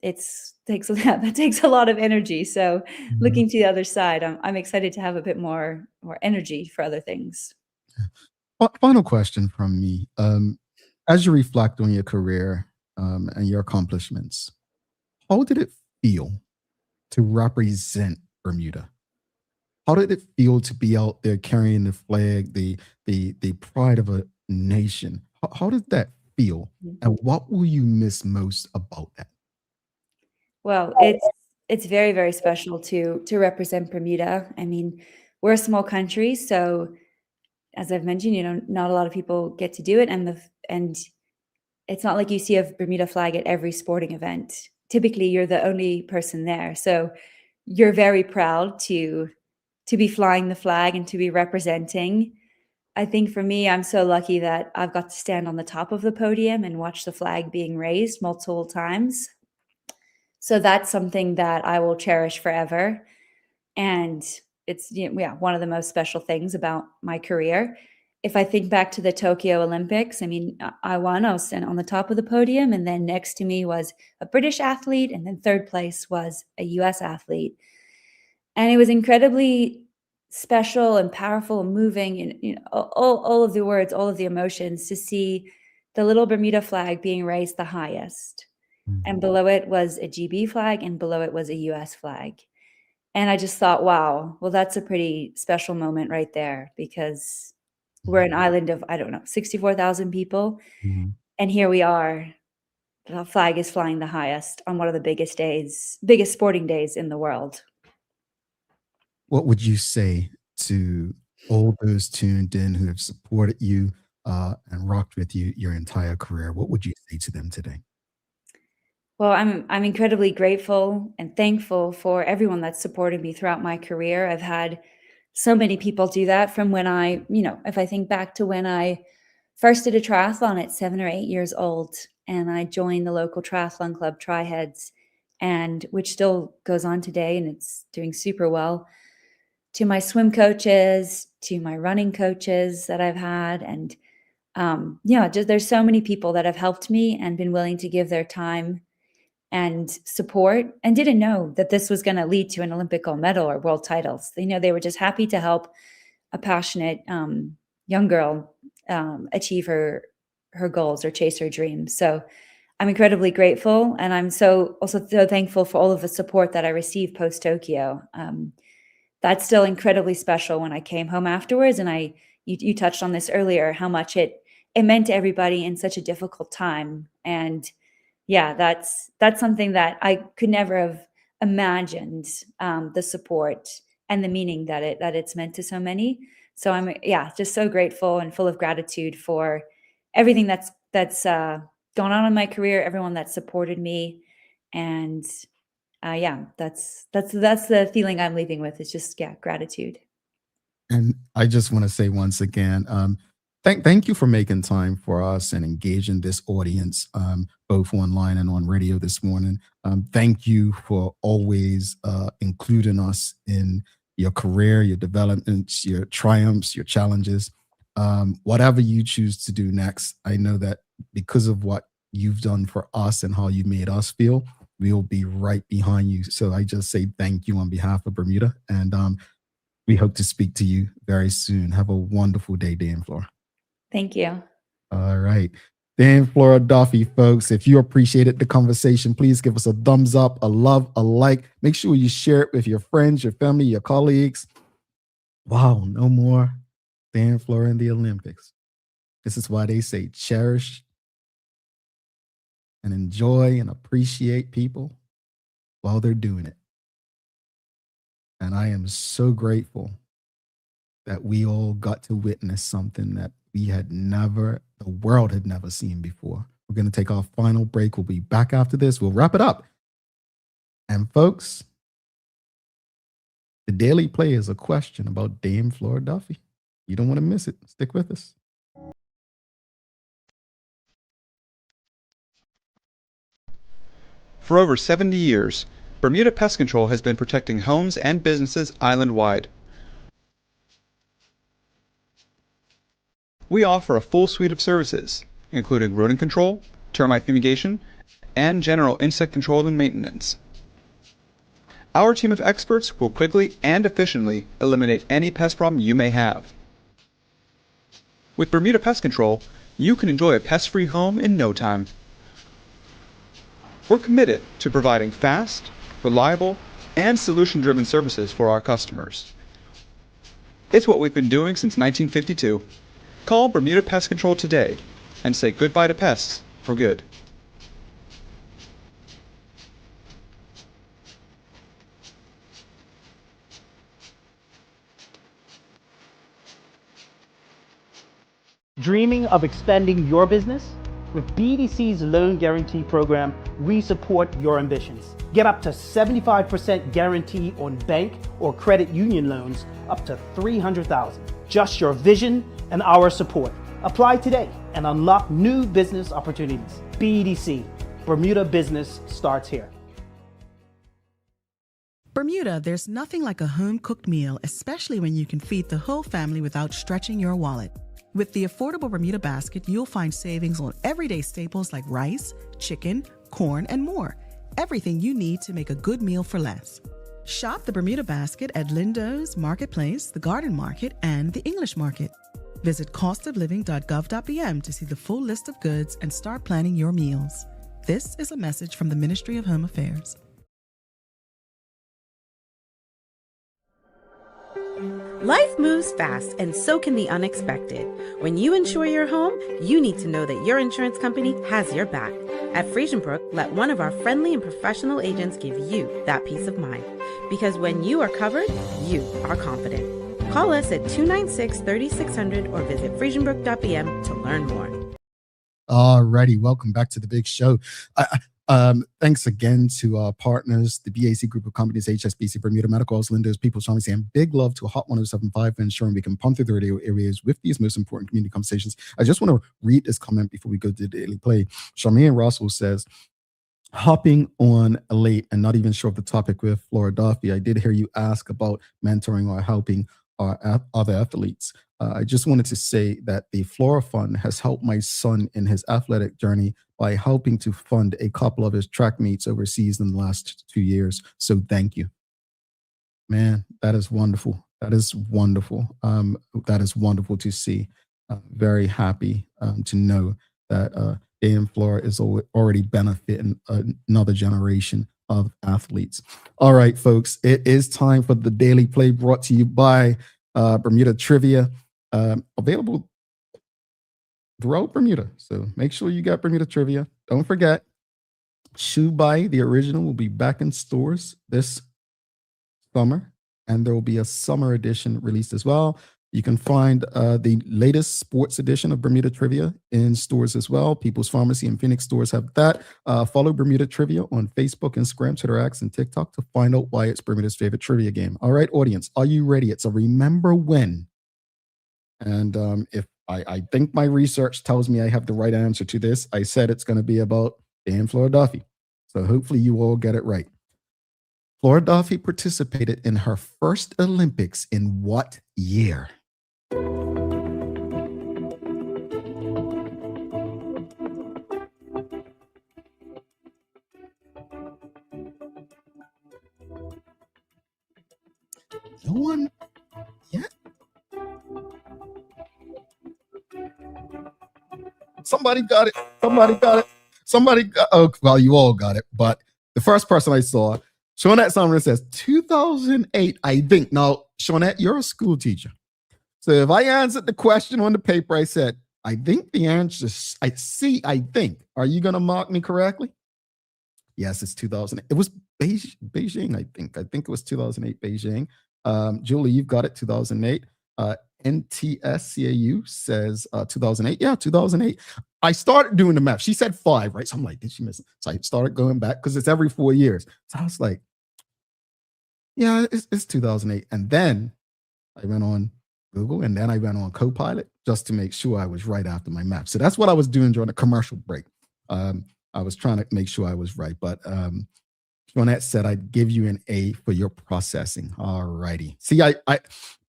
R: it's takes that takes a lot of energy. So
B: Mhm.
R: looking to the other side, I'm excited to have a bit more energy for other things.
B: Final question from me. As you reflect on your career and your accomplishments, how did it feel to represent Bermuda? How did it feel to be out there carrying the flag, the pride of a nation? How did that feel? And what will you miss most about that?
R: Well, it's very, very special to represent Bermuda. I mean, we're a small country, so as I've mentioned, not a lot of people get to do it, and it's not like you see a Bermuda flag at every sporting event. Typically, you're the only person there, so you're very proud to be flying the flag and to be representing. I think for me, I'm so lucky that I've got to stand on the top of the podium and watch the flag being raised multiple times. So that's something that I will cherish forever. And it's yeah, one of the most special things about my career. If I think back to the Tokyo Olympics, I mean, I won, I was standing on the top of the podium, and then next to me was a British athlete, and then third place was a US athlete. And it was incredibly special and powerful and moving and all of the words, all of the emotions to see the little Bermuda flag being raised the highest. And below it was a GB flag and below it was a US flag. And I just thought, wow, well, that's a pretty special moment right there because we're an island of, I don't know, 64,000 people.
B: Mhm.
R: And here we are. The flag is flying the highest on one of the biggest sporting days in the world.
B: What would you say to all those tuned in who have supported you and rocked with you your entire career? What would you say to them today?
R: Well, I'm incredibly grateful and thankful for everyone that's supported me throughout my career. I've had so many people do that from when if I think back to when I first did a triathlon at 7 or 8 years old, and I joined the local triathlon club, Triheads, and which still goes on today, and it's doing super well, to my swim coaches, to my running coaches that I've had, and, just there's so many people that have helped me and been willing to give their time and support and didn't know that this was gonna lead to an Olympic gold medal or world titles. They were just happy to help a passionate, young girl, achieve her goals or chase her dreams. So I'm incredibly grateful, and I'm also so thankful for all of the support that I received post Tokyo. That's still incredibly special when I came home afterwards, and you touched on this earlier, how much it meant to everybody in such a difficult time. And yeah, that's something that I could never have imagined, the support and the meaning that it's meant to so many. So I'm, yeah, just so grateful and full of gratitude for everything that's gone on in my career, everyone that supported me, and yeah, that's the feeling I'm leaving with. Is just yeah, gratitude.
B: And I just want to say once again, thank you for making time for us and engaging this audience, both online and on radio this morning. Thank you for always including us in your career, your developments, your triumphs, your challenges. Whatever you choose to do next, I know that because of what you've done for us and how you made us feel, we'll be right behind you. So I just say thank you on behalf of Bermuda. And we hope to speak to you very soon. Have a wonderful day, Dan Flora.
R: Thank you.
B: All right. Dan Flora Duffy, folks. If you appreciated the conversation, please give us a thumbs up, a love, a like. Make sure you share it with your friends, your family, your colleagues. Wow, no more Dan Flora in the Olympics. This is why they say cherish and enjoy and appreciate people while they're doing it. And I am so grateful that we all got to witness something that the world had never seen before. We're going to take our final break. We'll be back after this. We'll wrap it up. And folks, the Daily Play is a question about Dame Flora Duffy. You don't want to miss it. Stick with us.
S: For over 70 years, Bermuda Pest Control has been protecting homes and businesses island-wide. We offer a full suite of services, including rodent control, termite fumigation, and general insect control and maintenance. Our team of experts will quickly and efficiently eliminate any pest problem you may have. With Bermuda Pest Control, you can enjoy a pest-free home in no time. We're committed to providing fast, reliable, and solution-driven services for our customers. It's what we've been doing since 1952. Call Bermuda Pest Control today and say goodbye to pests for good.
T: Dreaming of expanding your business? With BDC's loan guarantee program, we support your ambitions. Get up to 75% guarantee on bank or credit union loans up to $300,000. Just your vision and our support. Apply today and unlock new business opportunities. BDC, Bermuda Business starts here.
U: Bermuda, there's nothing like a home-cooked meal, especially when you can feed the whole family without stretching your wallet. With the affordable Bermuda basket, you'll find savings on everyday staples like rice, chicken, corn, and more. Everything you need to make a good meal for less. Shop the Bermuda basket at Lindo's, Marketplace, the Garden Market, and the English Market. Visit costofliving.gov.bm to see the full list of goods and start planning your meals. This is a message from the Ministry of Home Affairs.
V: Life moves fast, and so can the unexpected. When you insure your home, you need to know that your insurance company has your back. At Friesenbrook, let one of our friendly and professional agents give you that peace of mind. Because when you are covered, you are confident. Call us at 296-3600 or visit friesenbrook.bm to learn more.
B: Alrighty, welcome back to the big show. Thanks again to our partners, the BAC group of companies, HSBC, Bermuda Medical, Lindo's, People's Pharmacy, and big love to Hot 1075 for ensuring we can pump through the radio areas with these most important community conversations. I just want to read this comment before we go to the Daily Play. Charmaine Russell says, hopping on late and not even sure of the topic with Flora Duffy. I did hear you ask about mentoring or helping our other athletes. I just wanted to say that the Flora Fund has helped my son in his athletic journey by helping to fund a couple of his track meets overseas in the last 2 years. So thank you. Man, that is wonderful. That is wonderful. That is wonderful to see. Very happy to know that Dan Flora is already benefiting another generation of athletes. All right, folks, it is time for the Daily Play brought to you by Bermuda Trivia. Available throughout Bermuda. So make sure you got Bermuda Trivia. Don't forget, Shoe Buy, the original, will be back in stores this summer, and there will be a summer edition released as well. You can find the latest sports edition of Bermuda Trivia in stores as well. People's Pharmacy and Phoenix stores have that. Follow Bermuda Trivia on Facebook, Instagram, Twitter, X, and TikTok to find out why it's Bermuda's favorite trivia game. All right, audience, are you ready? It's a remember when. And if I think my research tells me I have the right answer to this, I said it's going to be about Dan Flora Duffy. So hopefully you all get it right. Flora Duffy participated in her first Olympics in what year? No one yet? Somebody got it. Somebody got it. Somebody got, oh, well, you all got it. But the first person I saw, Shawnette Summer, says 2008, I think. Now, Shawnette, you're a school teacher. So if I answered the question on the paper, I said, I think the answer is, I think. Are you going to mark me correctly? Yes, it's 2008. It was Beijing, I think. I think it was 2008 Beijing. Julie, you've got it, 2008. NTSCAU says 2008. Yeah, 2008. I started doing the math. She said 5, right? So I'm like, did she miss it? So I started going back because it's every 4 years. So I was like, yeah, it's 2008. And then I went on Google, and then I went on Copilot just to make sure I was right after my math. So that's what I was doing during the commercial break. I was trying to make sure I was right. But Jeanette said I'd give you an A for your processing. All righty. See,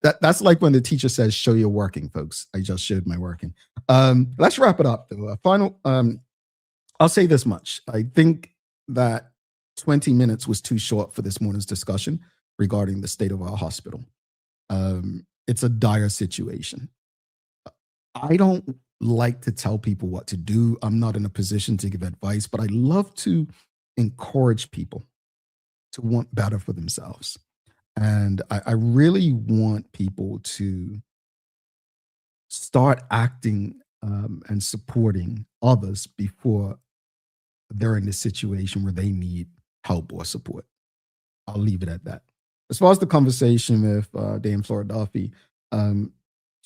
B: that's like when the teacher says, show your working, folks. I just showed my working. Let's wrap it up, though. I'll say this much. I think that 20 minutes was too short for this morning's discussion regarding the state of our hospital. It's a dire situation. I don't like to tell people what to do. I'm not in a position to give advice, but I love to encourage people to want better for themselves. And I really want people to start acting and supporting others before they're in the situation where they need help or support. I'll leave it at that. As far as the conversation with Dame Flora Duffy,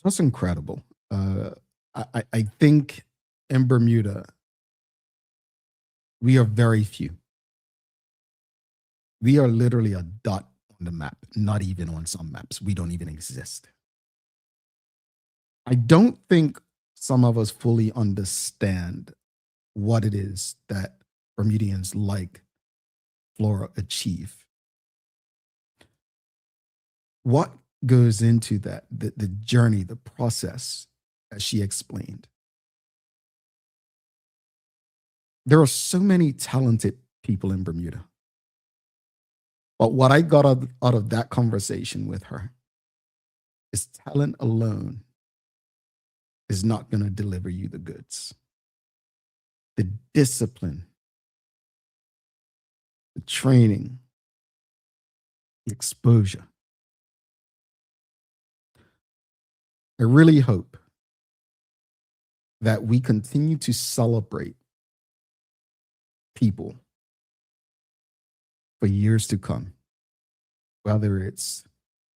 B: just incredible. I think in Bermuda, we are very few. We are literally a dot on the map, not even on some maps. We don't even exist. I don't think some of us fully understand what it is that Bermudians like Flora achieve. What goes into that, the journey, the process, as she explained. There are so many talented people in Bermuda. But what I got out of that conversation with her is talent alone is not going to deliver you the goods. The discipline, the training, the exposure. I really hope that we continue to celebrate people for years to come, whether it's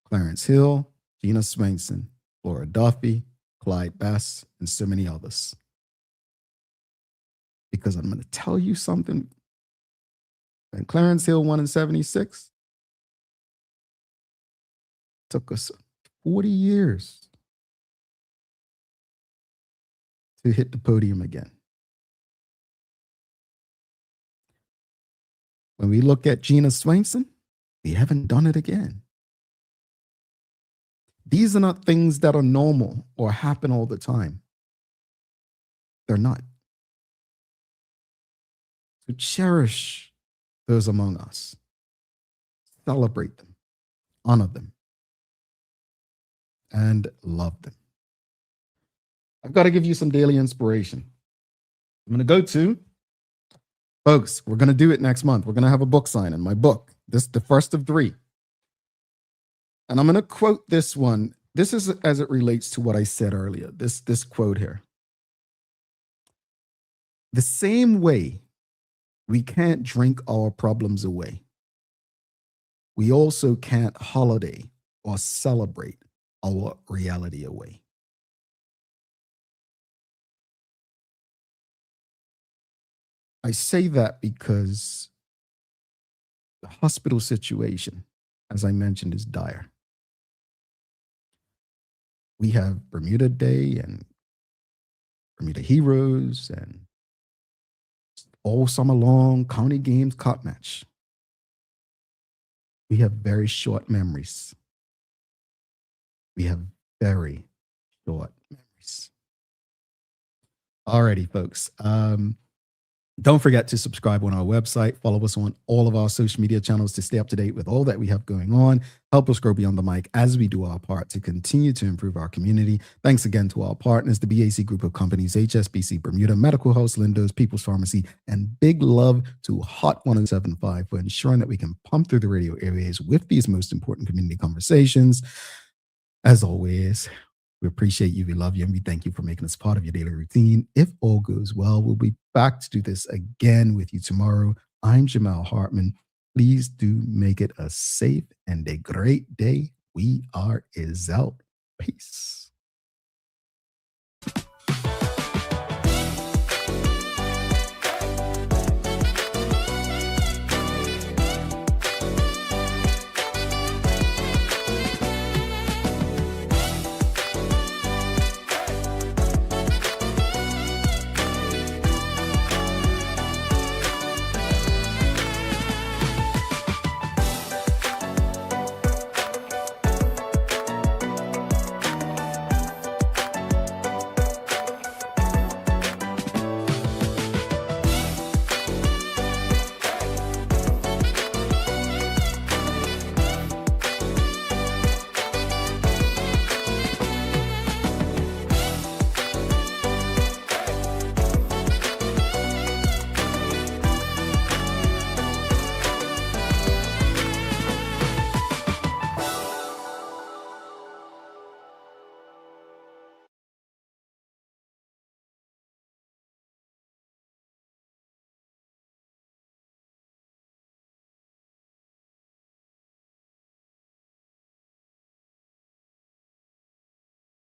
B: Clarence Hill, Gina Swainson, Flora Duffy, Clyde Bass, and so many others. Because I'm going to tell you something. When Clarence Hill won in 76, it took us 40 years to hit the podium again. When we look at Gina Swainson, we haven't done it again. These are not things that are normal or happen all the time. They're not. So cherish those among us. Celebrate them, honor them, and love them. I've got to give you some daily inspiration. I'm going to go to, folks, we're going to do it next month. We're going to have a book signing, my book. This is the first of 3. And I'm going to quote this one. This is as it relates to what I said earlier, this quote here. The same way we can't drink our problems away, we also can't holiday or celebrate our reality away. I say that because the hospital situation, as I mentioned, is dire. We have Bermuda Day and Bermuda Heroes and all summer long county games, cup match. We have very short memories. We have very short memories. Alrighty, folks. Don't forget to subscribe on our website. Follow us on all of our social media channels to stay up to date with all that we have going on. Help us grow beyond the mic as we do our part to continue to improve our community. Thanks again to our partners, the BAC Group of Companies, HSBC Bermuda, Medical House, Lindo's, People's Pharmacy, and big love to Hot 1075 for ensuring that we can pump through the radio airways with these most important community conversations. As always, we appreciate you, we love you, and we thank you for making us part of your daily routine. If all goes well, we'll be back to do this again with you tomorrow. I'm Jamal Hartman. Please do make it a safe and a great day. We are out. Peace.